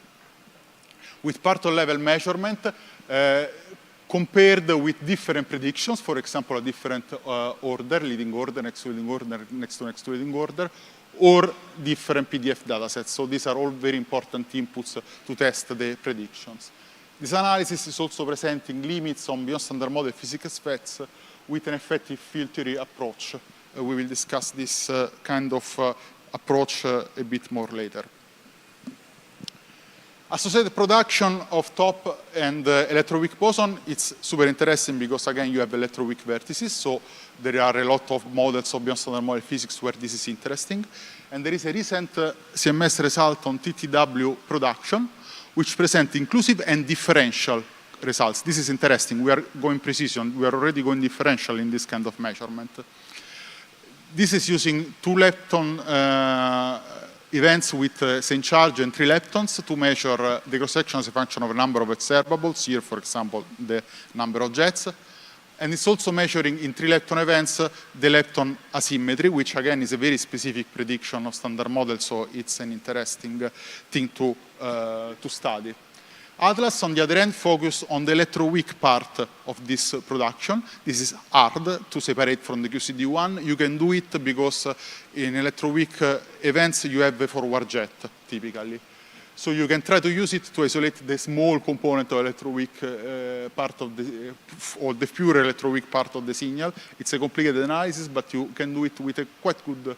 With particle level measurement, compared with different predictions, for example, a different order, leading order, next to leading order, next to leading order, or different PDF datasets. So these are all very important inputs to test the predictions. This analysis is also presenting limits on beyond standard model physics effects with an effective field theory approach. We will discuss this kind of approach a bit more later. Associated production of top and electroweak boson, it's super interesting because, again, you have electroweak vertices, so there are a lot of models of beyond standard model physics where this is interesting. And there is a recent CMS result on TTW production, which present inclusive and differential results. This is interesting. We are going precision. We are already going differential in this kind of measurement. This is using 2 lepton events with same charge and 3 leptons to measure the cross-section as a function of a number of observables. Here, for example, the number of jets. And it's also measuring in 3 lepton events the lepton asymmetry, which again is a very specific prediction of standard model, so it's an interesting thing to study. Atlas, on the other hand, focus on the electroweak part of this production. This is hard to separate from the QCD1. You can do it because in electroweak events you have a forward jet, typically. So you can try to use it to isolate the small component of electroweak part of the, or the pure electroweak part of the signal. It's a complicated analysis, but you can do it with a quite good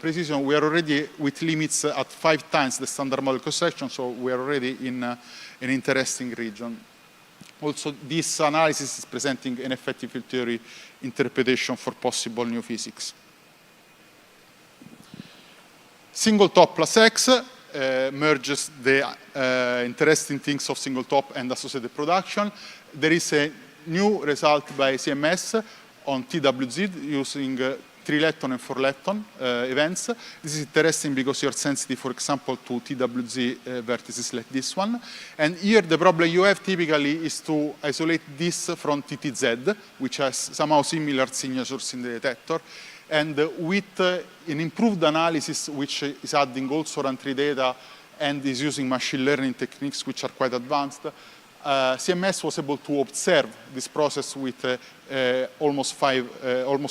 precision. We are already with limits at 5 times the standard model cross-section, so we are already in an interesting region. Also, this analysis is presenting an effective field theory interpretation for possible new physics. Single top plus X merges the interesting things of single top and associated production. There is a new result by CMS on TWZ using 3 lepton and 4 lepton events. This is interesting because you are sensitive, for example, to TWZ vertices like this one. And here the problem you have typically is to isolate this from TTZ, which has somehow similar signatures in the detector. And with an improved analysis, which is adding also run 3 data and is using machine learning techniques which are quite advanced, CMS was able to observe this process with almost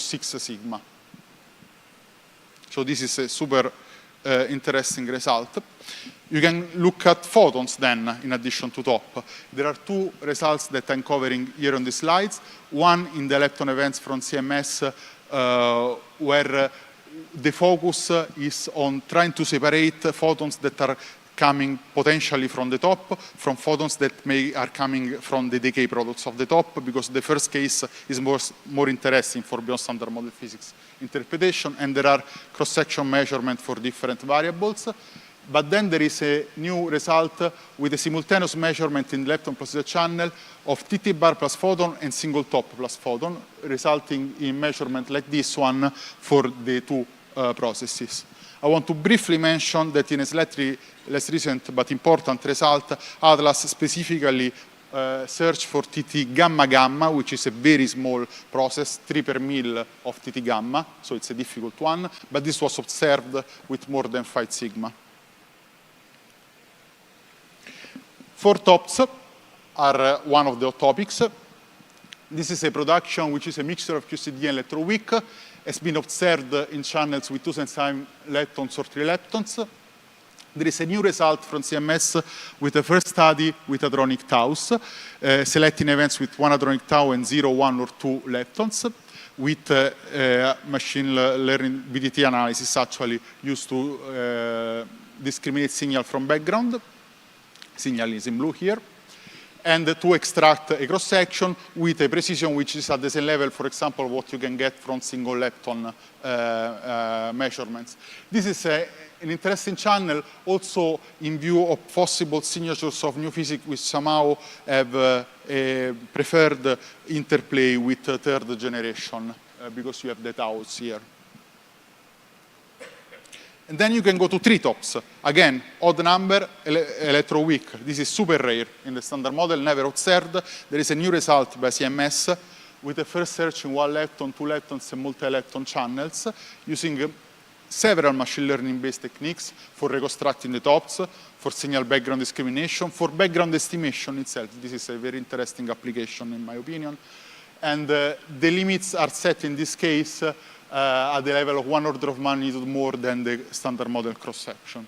6 sigma. So this is a super interesting result. You can look at photons then, in addition to top. There are 2 results that I'm covering here on the slides. One in the lepton events from CMS, where the focus is on trying to separate photons that are coming potentially from the top from photons that are coming from the decay products of the top, because the first case is more interesting for beyond standard model physics interpretation, and there are cross-section measurement for different variables. But then there is a new result with a simultaneous measurement in the lepton plus the channel of TT bar plus photon and single top plus photon, resulting in measurement like this one for the two processes. I want to briefly mention that in a slightly less recent but important result, Atlas specifically searched for TT gamma gamma, which is a very small process, 3 per mil of TT gamma, so it's a difficult one, but this was observed with more than 5 sigma. 4 tops are one of the topics. This is a production which is a mixture of QCD and electroweak. Has been observed in channels with 2 enzyme leptons or 3 leptons. There is a new result from CMS with the first study with hadronic taus, selecting events with 1 hadronic tau and 0, 1, or 2 leptons, with machine learning BDT analysis actually used to discriminate signal from background. Signal is in blue here. And to extract a cross-section with a precision which is at the same level, for example, what you can get from single lepton measurements. This is an interesting channel also in view of possible signatures of new physics which somehow have a preferred interplay with third generation because you have the taus here. And then you can go to 3 tops. Again, odd number, electroweak. This is super rare in the standard model, never observed. There is a new result by CMS with the first search in 1 lepton, 2 leptons, and multi-lepton channels using several machine learning-based techniques for reconstructing the tops, for signal background discrimination, for background estimation itself. This is a very interesting application, in my opinion. And the limits are set in this case at the level of 1 order of magnitude more than the standard model cross-section.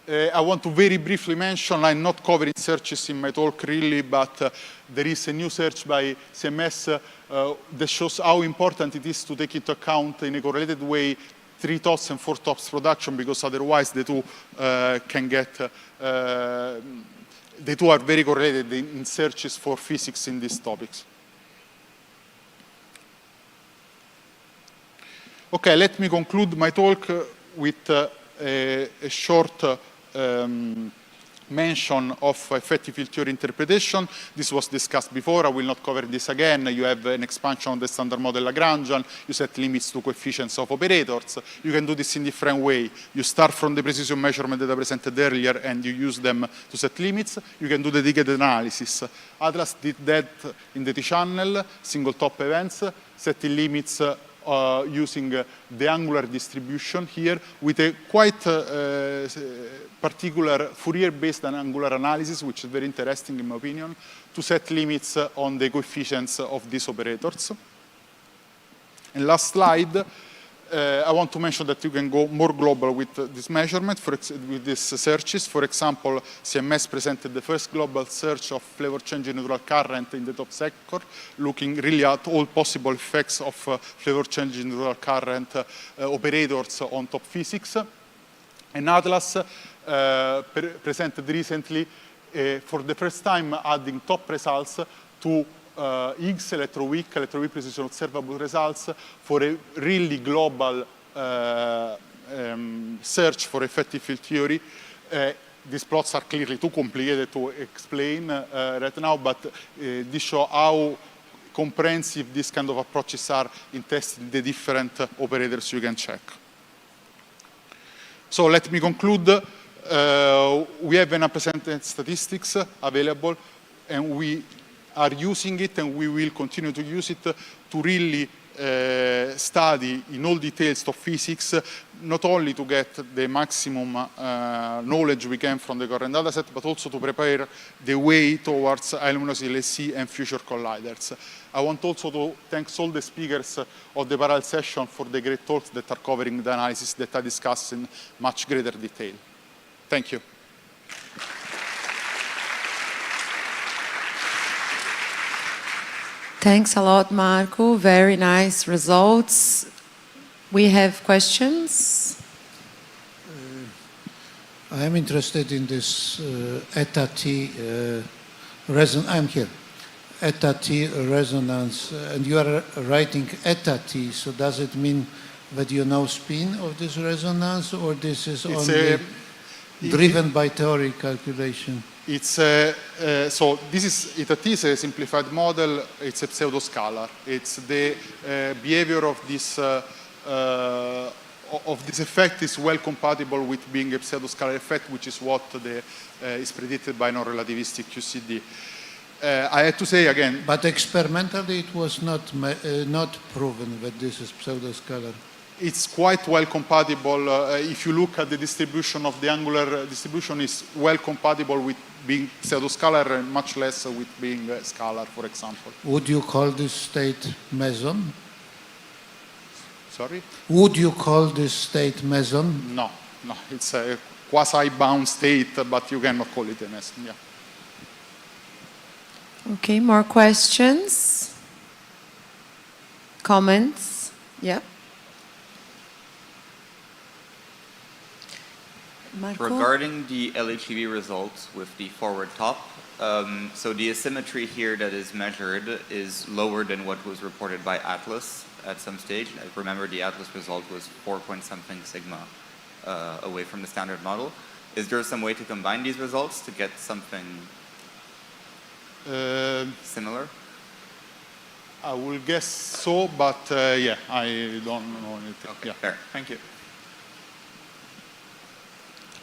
I want to very briefly mention, I'm not covering searches in my talk really, but there is a new search by CMS that shows how important it is to take into account in a correlated way 3 tops and 4 tops production, because otherwise the two can get, the two are very correlated in searches for physics in these topics. Okay, let me conclude my talk with a short mention of effective field theory interpretation. This was discussed before. I will not cover this again. You have an expansion of the standard model Lagrangian. You set limits to coefficients of operators. You can do this in different ways. You start from the precision measurement that I presented earlier and you use them to set limits. You can do the dedicated analysis. Atlas did that in the T-channel, single top events, setting limits using the angular distribution here with a quite particular Fourier-based angular analysis, which is very interesting in my opinion, to set limits on the coefficients of these operators. And last slide, I want to mention that you can go more global with this measurement, with these searches. For example, CMS presented the first global search of flavor change in neutral current in the top sector, looking really at all possible effects of flavor change in neutral current operators on top physics. And Atlas presented recently, for the first time, adding top results to Higgs electroweak precision observable results for a really global search for effective field theory. These plots are clearly too complicated to explain right now, but this shows how comprehensive these kind of approaches are in testing the different operators you can check. So let me conclude. We have an unprecedented statistics available, and we are using it, and we will continue to use it to really study in all details of physics, not only to get the maximum knowledge we can from the current dataset, but also to prepare the way towards high-luminous LHC and future colliders. I want also to thank all the speakers of the parallel session for the great talks that are covering the analysis that I discussed in much greater detail. Thank you. Thanks a lot, Marco. Very nice results. We have questions. I am interested in this eta T resonance. I'm here. Eta T resonance, and you are writing eta T. So does it mean that you know spin of this resonance, or this is only driven by theory calculation? It's so this is it is a simplified model. It's a pseudoscalar. It's the behavior of this effect is well compatible with being a pseudoscalar effect, which is what is predicted by non-relativistic QCD. I have to say again, but experimentally it was not proven that this is pseudoscalar. It's quite well compatible. If you look at the distribution of the angular distribution, is well compatible with being pseudoscalar and much less with being scalar, for example. Would you call this state meson? Sorry? Would you call this state meson? No, it's a quasi-bound state, but you cannot call it a meson, yeah. Okay, more questions? Comments? Yeah. Marco? Regarding the LHEV results with the forward top, so the asymmetry here that is measured is lower than what was reported by Atlas at some stage. I remember the Atlas result was 4-point-something sigma away from the standard model. Is there some way to combine these results to get something similar? I will guess so, but yeah, I don't know anything. Okay, yeah. fair. Thank you.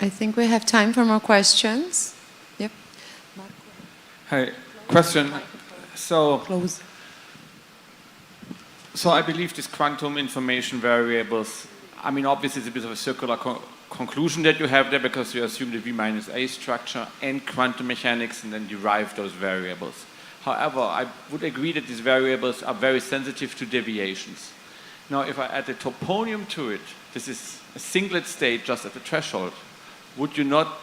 I think we have time for more questions. Yep. Hi, question. So, Close. So I believe these quantum information variables, I mean, obviously it's a bit of a circular conclusion that you have there because you assume the V minus A structure and quantum mechanics and then derive those variables. However, I would agree that these variables are very sensitive to deviations. Now, if I add a toponium to it, this is a singlet state just at the threshold. Would you not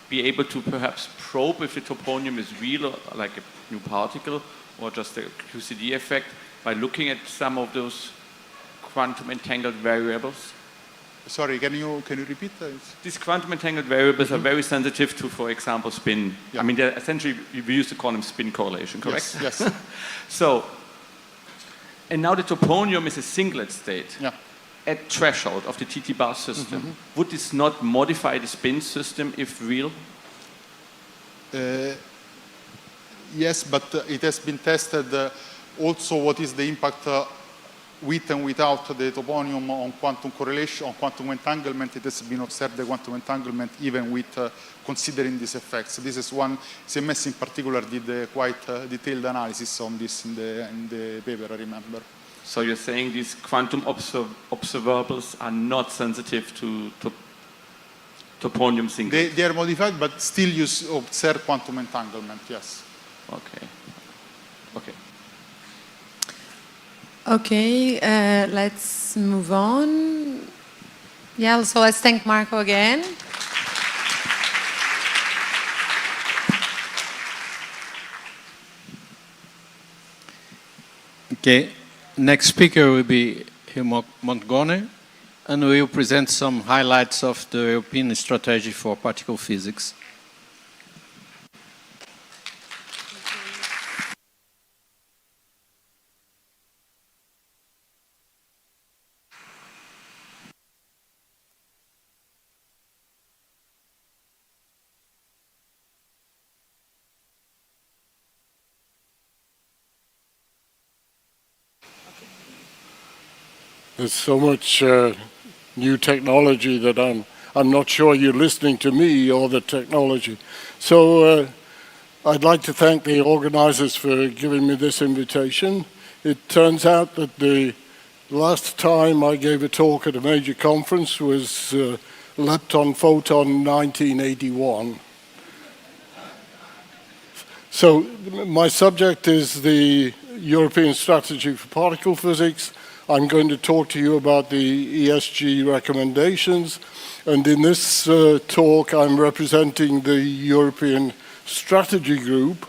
be able to perhaps probe if the toponium is real, like a new particle, or just a QCD effect, by looking at some of those quantum entangled variables? Sorry, can you repeat that? These quantum entangled variables are very sensitive to, for example, spin. Yeah. I mean, they're essentially, we used to call them spin correlation, correct? Yes. Yes. So, and now the toponium is a singlet state. Yeah. At threshold of the TT bar system. Would this not modify the spin system if real? Yes, but it has been tested also what is the impact with and without the toponium on quantum correlation, on quantum entanglement. It has been observed the quantum entanglement even with considering these effects. This is one, CMS in particular did a quite detailed analysis on this in the paper, I remember. So you're saying these quantum observables are not sensitive to toponium singlets? They are modified, but still you observe quantum entanglement, yes. Okay. Okay. Okay, let's move on. Yeah, so let's thank Marco again. Okay. Next speaker will be Hugh Montgomery, and we will present some highlights of the European strategy for particle physics. There's so much new technology that I'm not sure you're listening to me or the technology. So I'd like to thank the organizers for giving me this invitation. It turns out that the last time I gave a talk at a major conference was Lepton Photon 1981. So my subject is the European strategy for particle physics. I'm going to talk to you about the ESG recommendations, and in this talk I'm representing the European Strategy Group,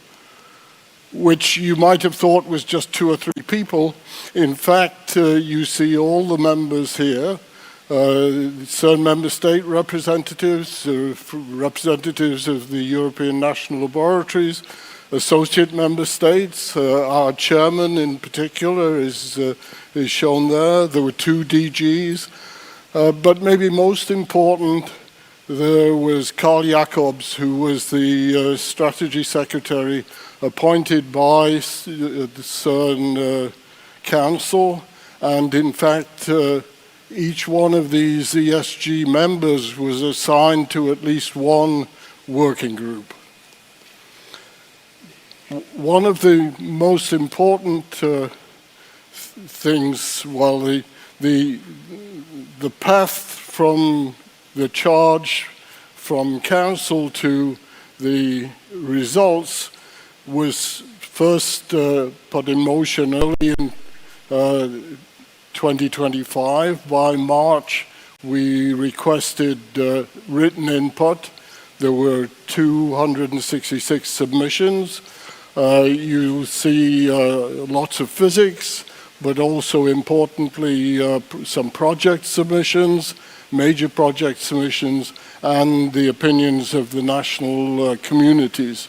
which you might have thought was just 2 or 3 people. In fact, you see all the members here, CERN member state representatives, representatives of the European national laboratories, associate member states. Our chairman in particular is shown there. There were 2 DGs. But maybe most important, there was Carl Jacobs, who was the strategy secretary appointed by the CERN Council. And in fact, each one of these ESG members was assigned to at least one working group. One of the most important things, well, the path from the charge from council to the results was first put in motion early in 2025. By March, we requested written input. There were 266 submissions. You see lots of physics, but also importantly some project submissions, major project submissions, and the opinions of the national communities.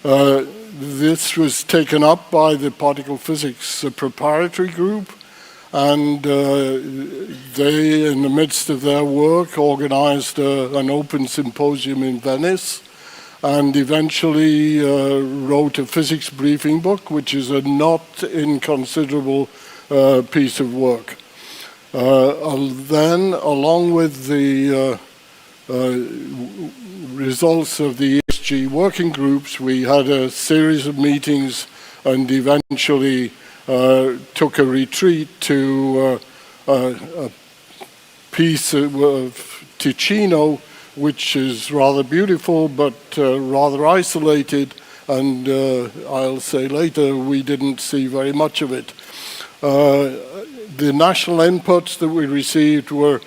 This was taken up by the particle physics preparatory group, and they, in the midst of their work, organized an open symposium in Venice, and eventually wrote a physics briefing book, which is a not inconsiderable piece of work. Then, along with the results of the ESG working groups, we had a series of meetings and eventually took a retreat to a piece of Ticino, which is rather beautiful but rather isolated, and I'll say later we didn't see very much of it. The national inputs that we received were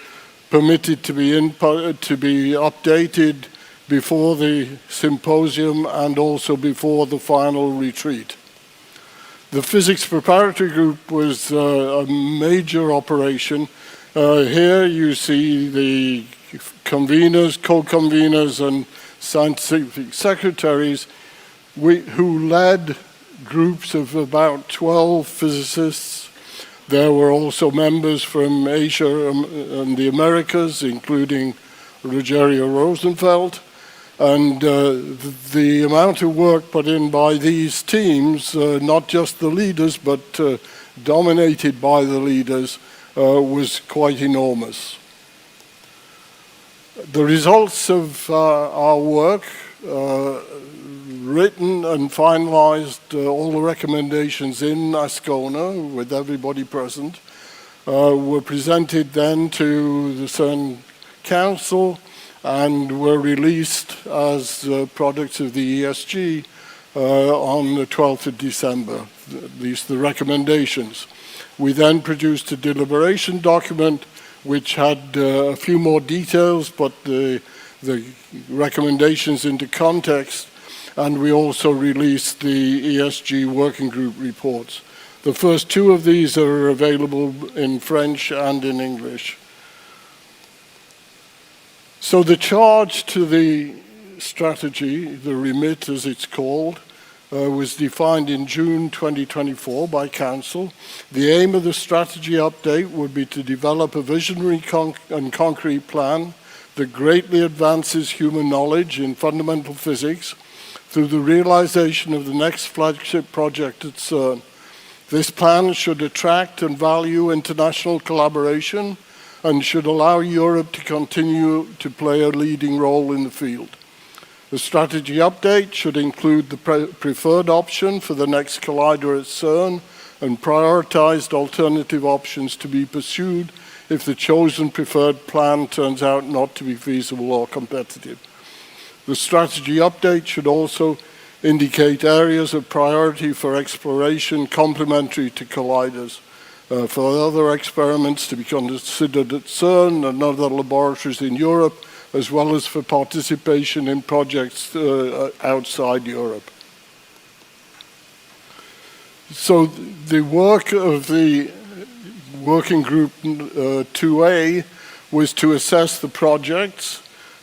permitted to be updated before the symposium and also before the final retreat. The physics preparatory group was a major operation. Here you see the conveners, co-conveners, and scientific secretaries who led groups of about 12 physicists. There were also members from Asia and the Americas, including Rogerio Rosenfeld. And the amount of work put in by these teams, not just the leaders, but dominated by the leaders, was quite enormous. The results of our work, written and finalized, all the recommendations in Ascona with everybody present, were presented then to the CERN Council and were released as products of the ESG on the 12th of December, at least the recommendations. We then produced a deliberation document which had a few more details, but the recommendations into context, and we also released the ESG working group reports. The first 2 of these are available in French and in English. So the charge to the strategy, the remit as it's called, was defined in June 2024 by Council. The aim of the strategy update would be to develop a visionary and concrete plan that greatly advances human knowledge in fundamental physics through the realization of the next flagship project at CERN. This plan should attract and value international collaboration and should allow Europe to continue to play a leading role in the field. The strategy update should include the preferred option for the next collider at CERN and prioritized alternative options to be pursued if the chosen preferred plan turns out not to be feasible or competitive. The strategy update should also indicate areas of priority for exploration complementary to colliders, for other experiments to be considered at CERN and other laboratories in Europe, as well as for participation in projects outside Europe. So the work of the working group 2A was to assess the projects.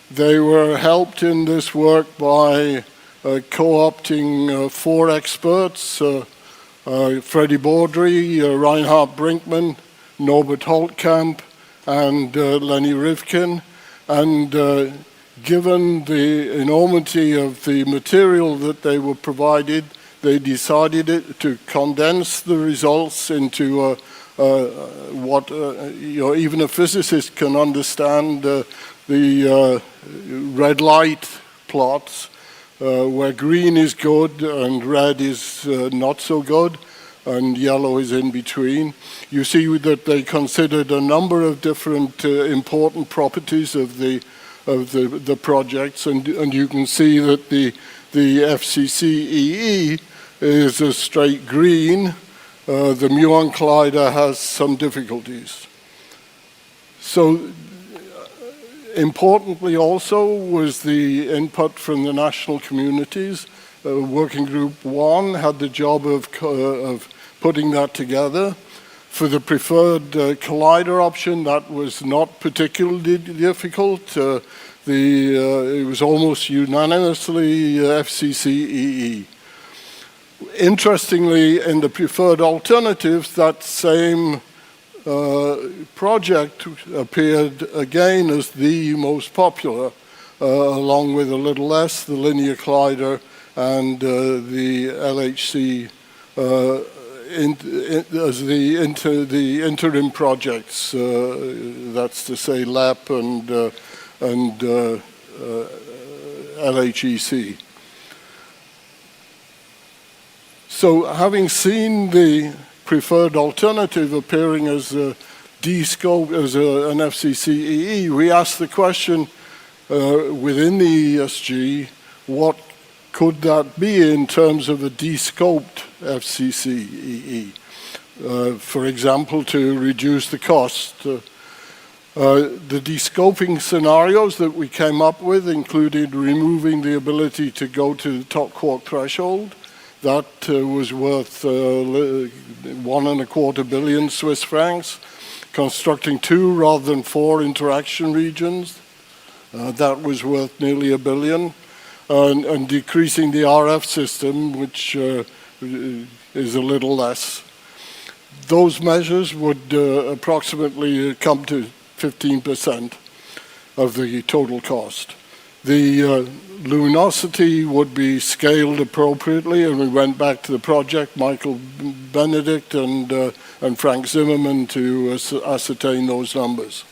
They were helped in this work by co-opting 4 experts, Freddie Baudry, Reinhard Brinkmann, Norbert Holtkamp, and Lenny Rivkin. And given the enormity of the material that they were provided, they decided to condense the results into what even a physicist can understand, the red light plots, where green is good and red is not so good, and yellow is in between. You see that they considered a number of different important properties of the projects, and you can see that the FCCEE is a straight green. The muon collider has some difficulties. So importantly also was the input from the national communities. Working Group 1 had the job of putting that together. For the preferred collider option, that was not particularly difficult. It was almost unanimously FCCEE. Interestingly, in the preferred alternatives, that same project appeared again as the most popular, along with a little less, the linear collider and the LHC as the interim projects, that's to say LEP and LHEC. So having seen the preferred alternative appearing as a D-scope, as an FCCEE, we asked the question within the ESG, what could that be in terms of a de-scoped FCCEE? For example, to reduce the cost. The de-scoping scenarios that we came up with included removing the ability to go to the top quark threshold. That was worth 1.25 billion Swiss francs. Constructing 2 rather than 4 interaction regions. That was worth nearly $1 billion. And decreasing the RF system, which is a little less. Those measures would approximately come to 15% of the total cost. The luminosity would be scaled appropriately, and we went back to the project, Michael Benedict and Frank Zimmerman, to ascertain those numbers.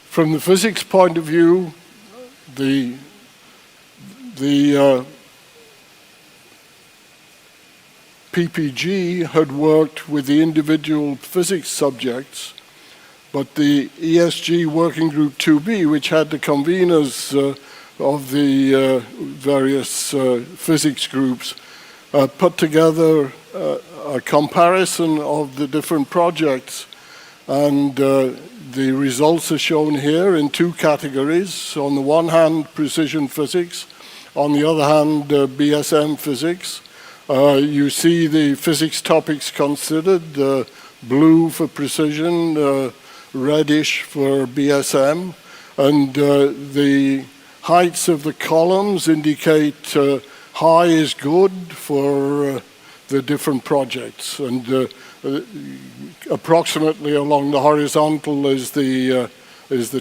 From the physics point of view, the PPG had worked with the individual physics subjects, but the ESG Working Group 2B, which had the conveners of the various physics groups, put together a comparison of the different projects, and the results are shown here in 2 categories. On the one hand, precision physics. On the other hand, BSM physics. You see the physics topics considered, blue for precision, reddish for BSM, and the heights of the columns indicate high is good for the different projects, and approximately along the horizontal is the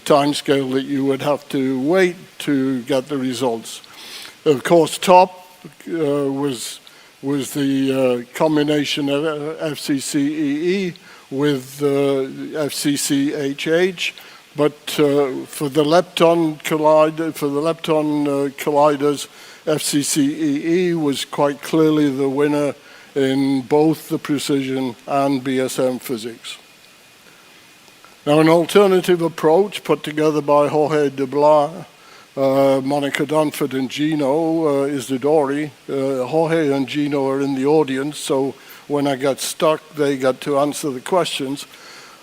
time scale that you would have to wait to get the results. Of course, top was the combination of FCCEE with FCCHH, but for the lepton colliders, FCCEE was quite clearly the winner in both the precision and BSM physics. Now, an alternative approach put together by Jorge de Blas, Monica Dunford and Gino Isidori. Jorge and Gino are in the audience, so when I got stuck, they got to answer the questions.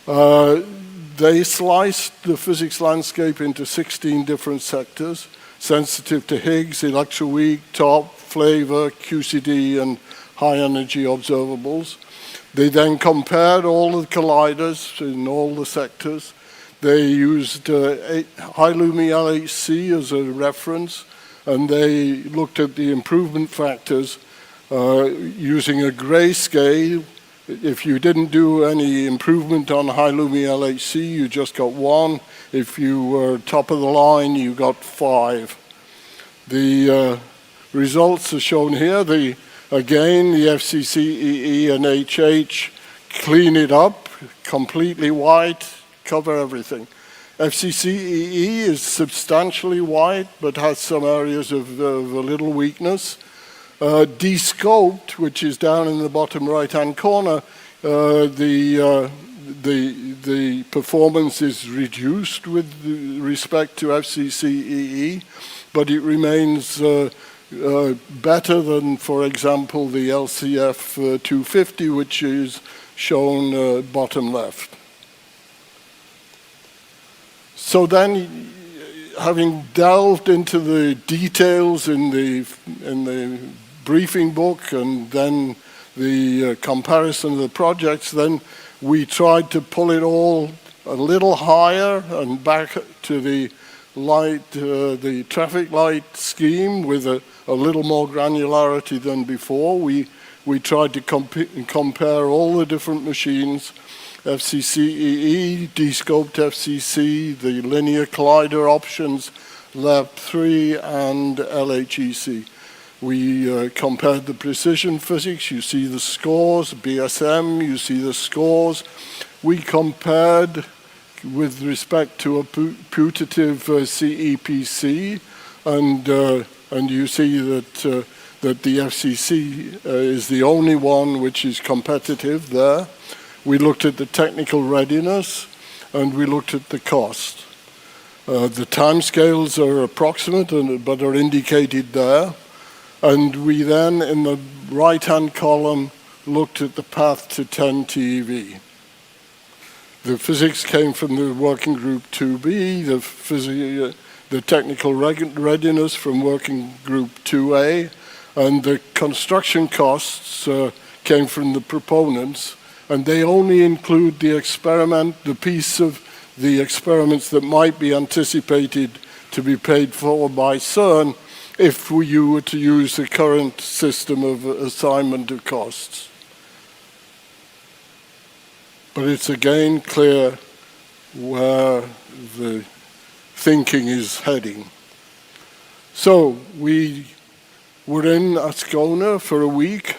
They sliced the physics landscape into 16 different sectors, sensitive to Higgs, electroweak, top, flavor, QCD, and high-energy observables. They then compared all the colliders in all the sectors. They used high-lumi LHC as a reference, and they looked at the improvement factors using a gray scale. If you didn't do any improvement on high Lumi LHC, you just got 1. If you were top of the line, you got 5. The results are shown here. Again, the FCC, EE, and HH clean it up, completely white, cover everything. FCC, EE is substantially white, but has some areas of a little weakness. De-scoped, which is down in the bottom right-hand corner, the performance is reduced with respect to FCC, EE, but it remains better than, for example, the LCF 250, which is shown bottom left. So then, having delved into the details in the briefing book and then the comparison of the projects, then we tried to pull it all a little higher and back to the traffic light scheme with a little more granularity than before. We tried to compare all the different machines, FCC, EE, de-scoped FCC, the linear collider options, LAB3, and LHEC. We compared the precision physics. You see the scores, BSM, you see the scores. We compared with respect to a putative CEPC, and you see that the FCC is the only one which is competitive there. We looked at the technical readiness, and we looked at the cost. The timescales are approximate, but are indicated there. And we then, in the right-hand column, looked at the path to 10 TeV. The physics came from the working group 2B, the technical readiness from working group 2A, and the construction costs came from the proponents, and they only include the piece of the experiments that might be anticipated to be paid for by CERN if you were to use the current system of assignment of costs. But it's again clear where the thinking is heading. So we were in Ascona for a week.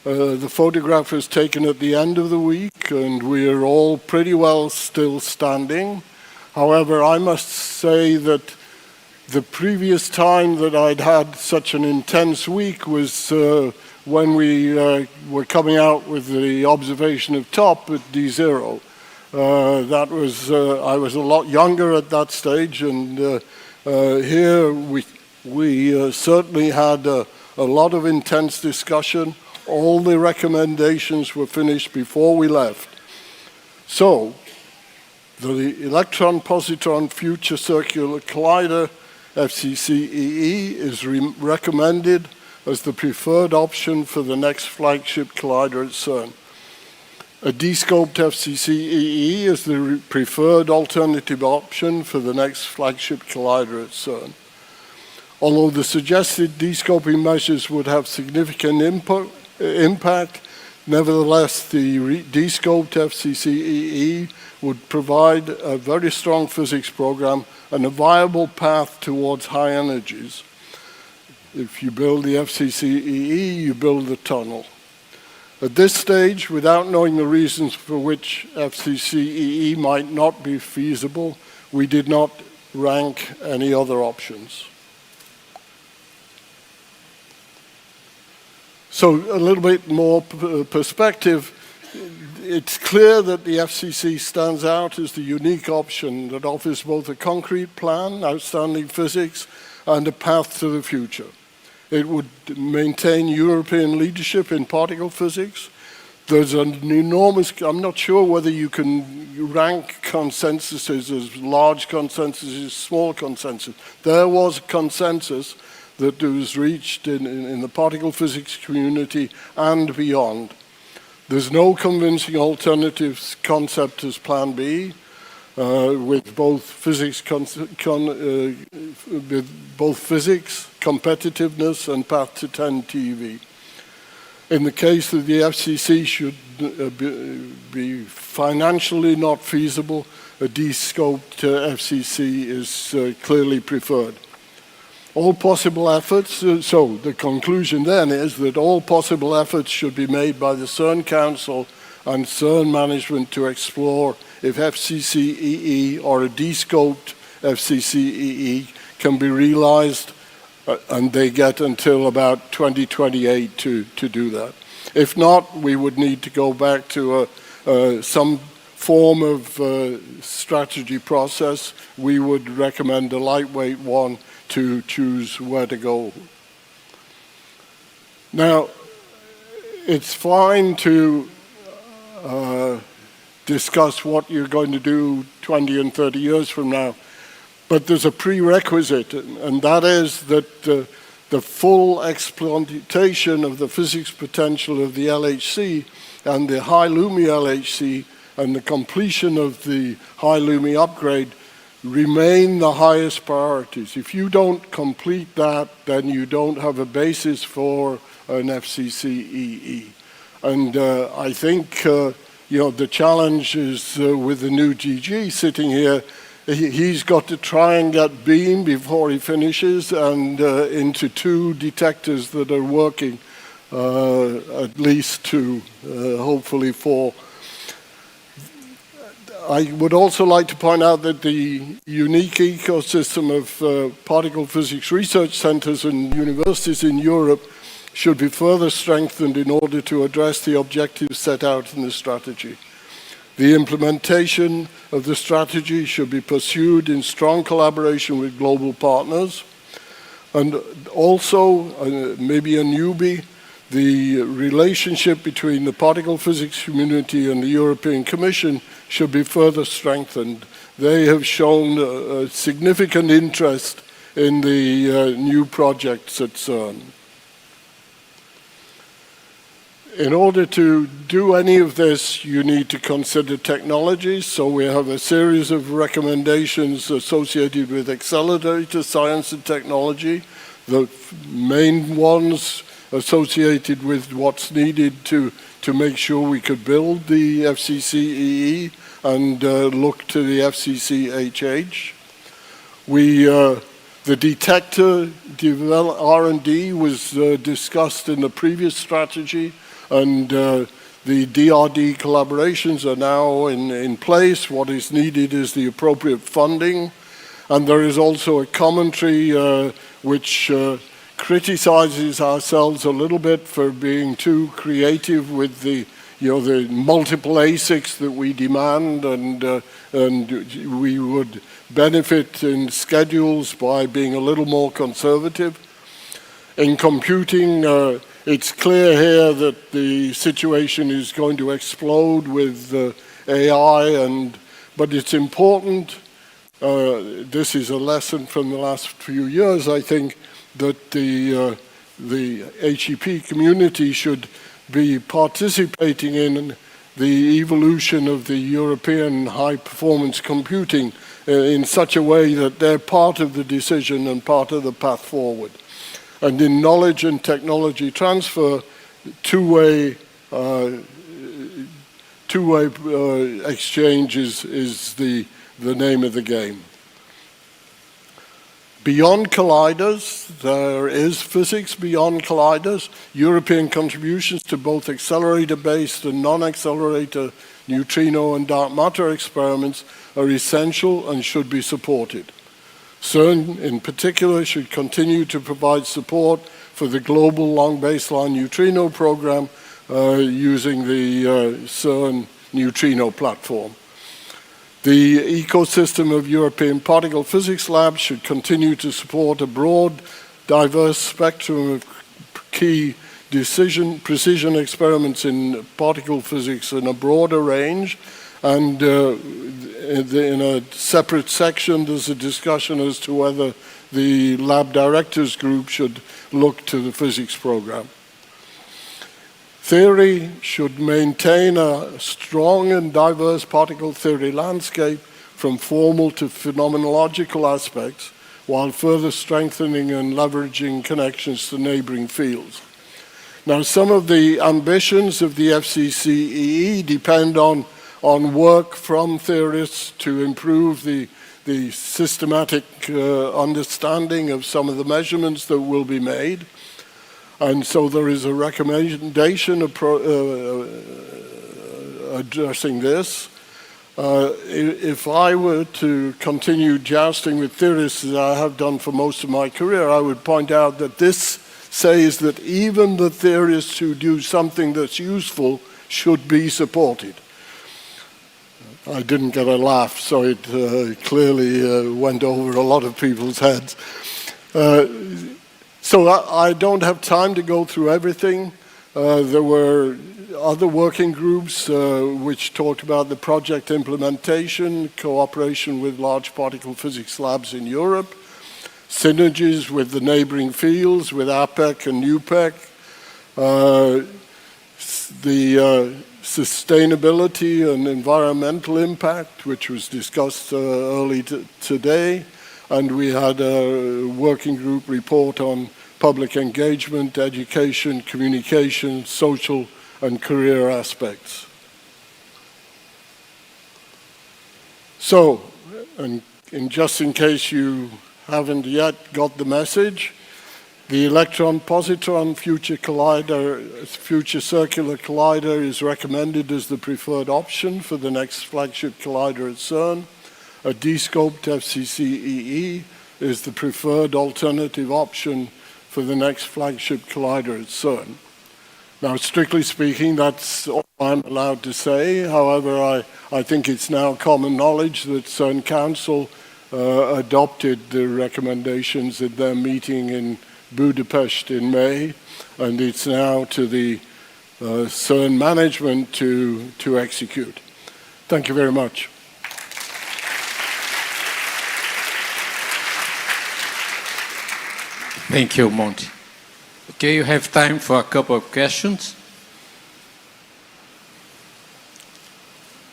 The photograph was taken at the end of the week, and we are all pretty well still standing. However, I must say that the previous time that I'd had such an intense week was when we were coming out with the observation of top at D0. That was, I was a lot younger at that stage, and here we certainly had a lot of intense discussion. All the recommendations were finished before we left. So, the electron-positron future circular collider, FCC-EE, is recommended as the preferred option for the next flagship collider at CERN. A de-scoped FCC-EE is the preferred alternative option for the next flagship collider at CERN. Although the suggested de-scoping measures would have significant impact, nevertheless, the de-scoped FCC-EE would provide a very strong physics program and a viable path towards high energies. If you build the FCC-EE, you build the tunnel. At this stage, without knowing the reasons for which FCC-EE might not be feasible, we did not rank any other options. So a little bit more perspective. It's clear that the FCC stands out as the unique option that offers both a concrete plan, outstanding physics, and a path to the future. It would maintain European leadership in particle physics. There's an enormous, I'm not sure whether you can rank consensuses as large consensuses, small consensus. There was a consensus that was reached in the particle physics community and beyond. There's no convincing alternative concept as Plan B. with both physics, competitiveness, and path to 10 TeV. In the case that the FCC should be financially not feasible, a de-scoped FCC is clearly preferred. All possible efforts, so the conclusion then is that all possible efforts should be made by the CERN Council and CERN management to explore if FCC-EE or a de-scoped FCC-EE can be realized, and they get until about 2028 to do that. If not, we would need to go back to some form of strategy process. We would recommend a lightweight one to choose where to go. Now, it's fine to discuss what you're going to do 20 and 30 years from now, but there's a prerequisite, and that is that the full exploitation of the physics potential of the LHC and the high Lumi LHC and the completion of the high Lumi upgrade remain the highest priorities. If you don't complete that, then you don't have a basis for an FCC-EE. And I think the challenge is with the new DG sitting here. He's got to try and get beam before he finishes and into 2 detectors that are working, at least 2, hopefully 4. I would also like to point out that the unique ecosystem of particle physics research centers and universities in Europe should be further strengthened in order to address the objectives set out in the strategy. The implementation of the strategy should be pursued in strong collaboration with global partners. And also, maybe a newbie, the relationship between the particle physics community and the European Commission should be further strengthened. They have shown a significant interest in the new projects at CERN. In order to do any of this, you need to consider technologies. So we have a series of recommendations associated with accelerator science and technology. The main ones associated with what's needed to make sure we could build the FCC-EE and look to the FCC-HH. The detector R&D was discussed in the previous strategy, and the DRD collaborations are now in place. What is needed is the appropriate funding, and there is also a commentary which criticizes ourselves a little bit for being too creative with the multiple ASICs that we demand, and we would benefit in schedules by being a little more conservative. In computing, it's clear here that the situation is going to explode with AI, but it's important, this is a lesson from the last few years, I think, that the HEP community should be participating in the evolution of the European high-performance computing in such a way that they're part of the decision and part of the path forward. And in knowledge and technology transfer, two-way exchange is the name of the game. Beyond colliders, there is physics beyond colliders. European contributions to both accelerator-based and non-accelerator neutrino and dark matter experiments are essential and should be supported. CERN, in particular, should continue to provide support for the global long baseline neutrino program using the CERN neutrino platform. The ecosystem of European particle physics labs should continue to support a broad, diverse spectrum of key precision experiments in particle physics in a broader range. And in a separate section, there's a discussion as to whether the lab directors group should look to the physics program. Theory should maintain a strong and diverse particle theory landscape from formal to phenomenological aspects, while further strengthening and leveraging connections to neighboring fields. Now, some of the ambitions of the FCCEE depend on work from theorists to improve the systematic understanding of some of the measurements that will be made. And so there is a recommendation addressing this. If I were to continue jousting with theorists as I have done for most of my career, I would point out that this says that even the theorists who do something that's useful should be supported. I didn't get a laugh, so it clearly went over a lot of people's heads. So I don't have time to go through everything. There were other working groups which talked about the project implementation, cooperation with large particle physics labs in Europe, synergies with the neighboring fields, with APEC and NUPEC, the sustainability and environmental impact, which was discussed early today, and we had a working group report on public engagement, education, communication, social and career aspects. So, and just in case you haven't yet got the message, the electron-positron future circular collider is recommended as the preferred option for the next flagship collider at CERN. A descoped FCCEE is the preferred alternative option for the next flagship collider at CERN. Now, strictly speaking, that's all I'm allowed to say. However, I think it's now common knowledge that CERN Council adopted the recommendations at their meeting in Budapest in May, and it's now to the CERN management to execute. Thank you very much. Thank you, Monty. Okay, you have time for a couple of questions.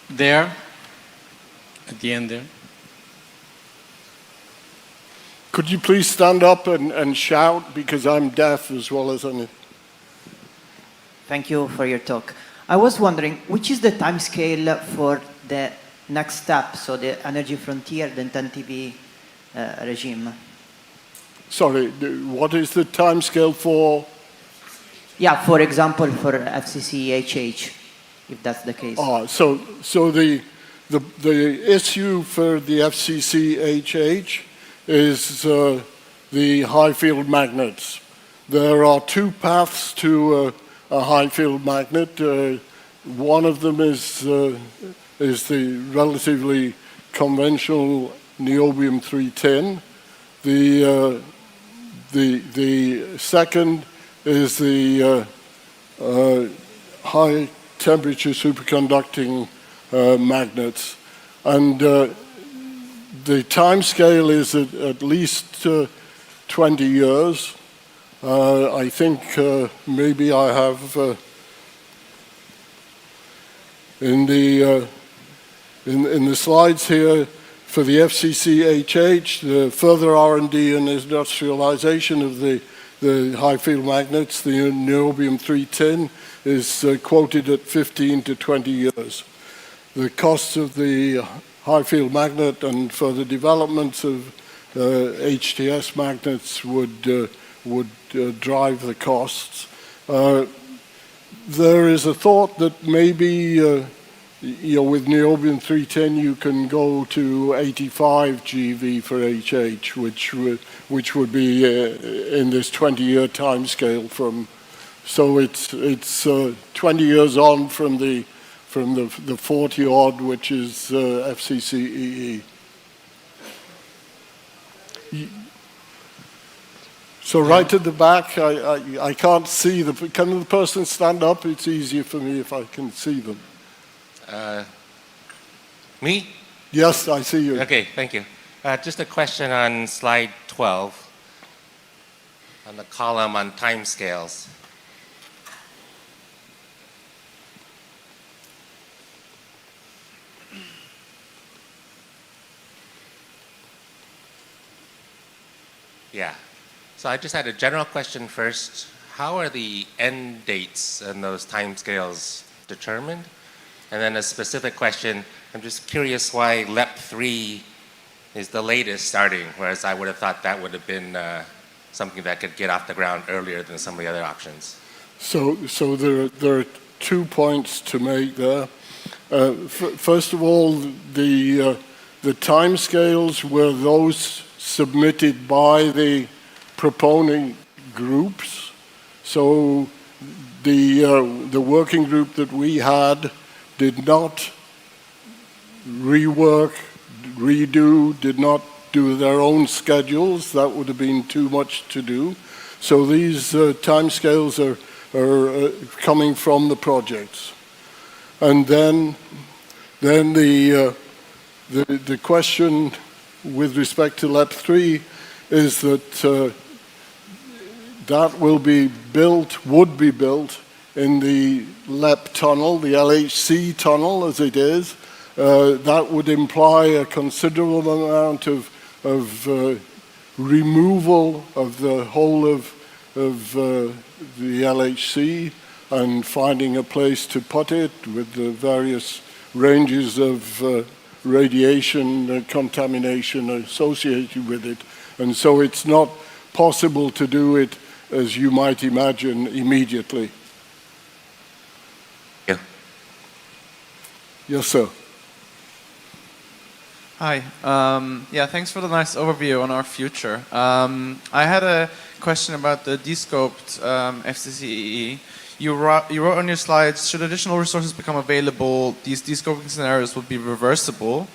There, at the end there. Could you please stand up and shout, because I'm deaf as well as any. Thank you for your talk. I was wondering, which is the time scale for the next step, so the energy frontier, the 10 regime? Sorry, what is the time scale for? Yeah, for example, for FCCHH, if that's the case. So the issue for the FCCHH is the high field magnets. There are two paths to a high field magnet. One of them is the relatively conventional niobium-310. The second is the high temperature superconducting magnets. And the time scale is at least 20 years. I think maybe I have in the slides here for the FCCHH, the further R&D and industrialization of the high field magnets, the niobium-310, is quoted at 15 to 20 years. The costs of the high field magnet and further developments of HTS magnets would drive the costs. There is a thought that maybe with niobium-310 you can go to 85 GeV for HH, which would be in this 20-year time scale from. So it's 20 years on from the 40 odd, which is FCCEE. So right at the back, I can't see can the person stand up? It's easier for me if I can see them. Me? Yes, I see you. Okay, thank you. Just a question on slide 12, on the column on timescales. Yeah. So I just had a general question first. How are the end dates and those timescales determined? And then a specific question, I'm just curious why LEP3 is the latest starting, whereas I would have thought that would have been something that could get off the ground earlier than some of the other options. So there are 2 points to make there. First of all, the timescales were those submitted by the proponent groups. So the working group that we had did not rework, redo, did not do their own schedules. That would have been too much to do. So these timescales are coming from the projects. And then the question with respect to LEP3 is that that will be built, would be built in the LEP tunnel, the LHC tunnel as it is. That would imply a considerable amount of removal of the whole of the LHC and finding a place to put it with the various ranges of radiation contamination associated with it. And so it's not possible to do it, as you might imagine, immediately. Yeah. Yes, sir. Hi. Yeah, thanks for the nice overview on our future. I had a question about the descoped FCCEE. You wrote on your slides, should additional resources become available, these descoping scenarios would be reversible.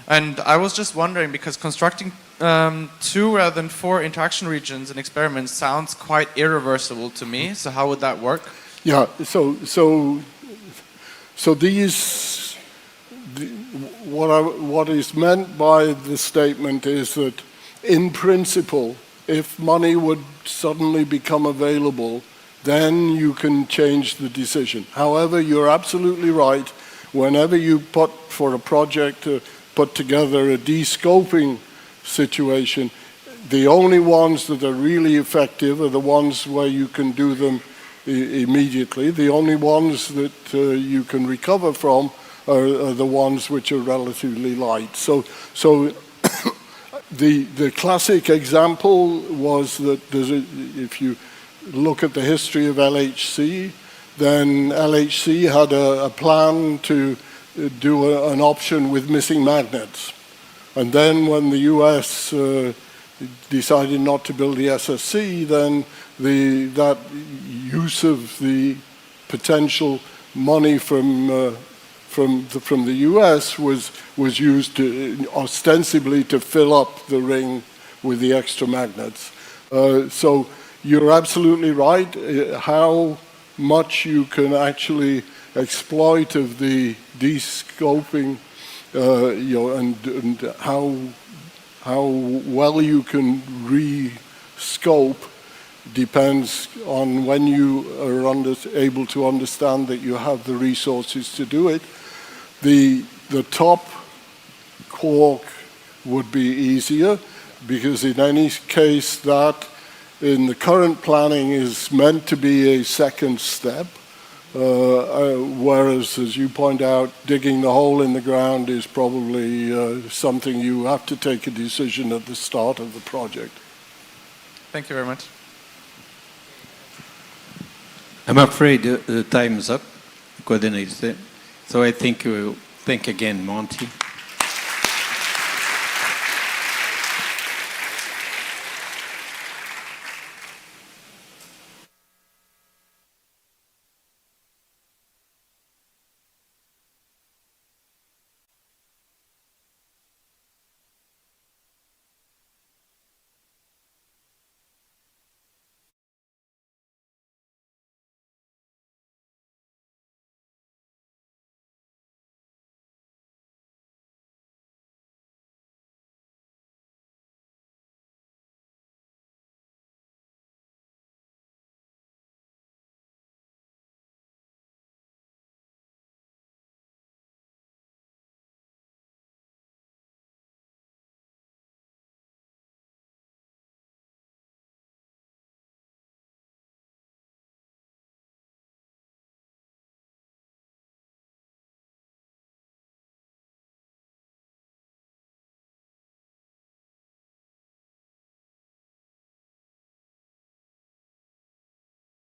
And I was just wondering, because constructing 2 rather than 4 interaction regions in experiments sounds quite irreversible to me. So how would that work? Yeah, so these, what is meant by the statement is that in principle, if money would suddenly become available, then you can change the decision. However, you're absolutely right. Whenever you put for a project to put together a de-scoping situation, the only ones that are really effective are the ones where you can do them immediately. The only ones that you can recover from are the ones which are relatively light. So the classic example was that if you look at the history of LHC, then LHC had a plan to do an option with missing magnets. And then when the US decided not to build the SSC, then that use of the potential money from the US was used ostensibly to fill up the ring with the extra magnets. So you're absolutely right. How much you can actually exploit of the de-scoping, and how well you can re-scope depends on when you are able to understand that you have the resources to do it. The top quark would be easier, because in any case that in the current planning is meant to be a second step, whereas, as you point out, digging the hole in the ground is probably something you have to take a decision at the start of the project. Thank you very much. I'm afraid the time is up, coordinator. So I think we'll thank again Monty.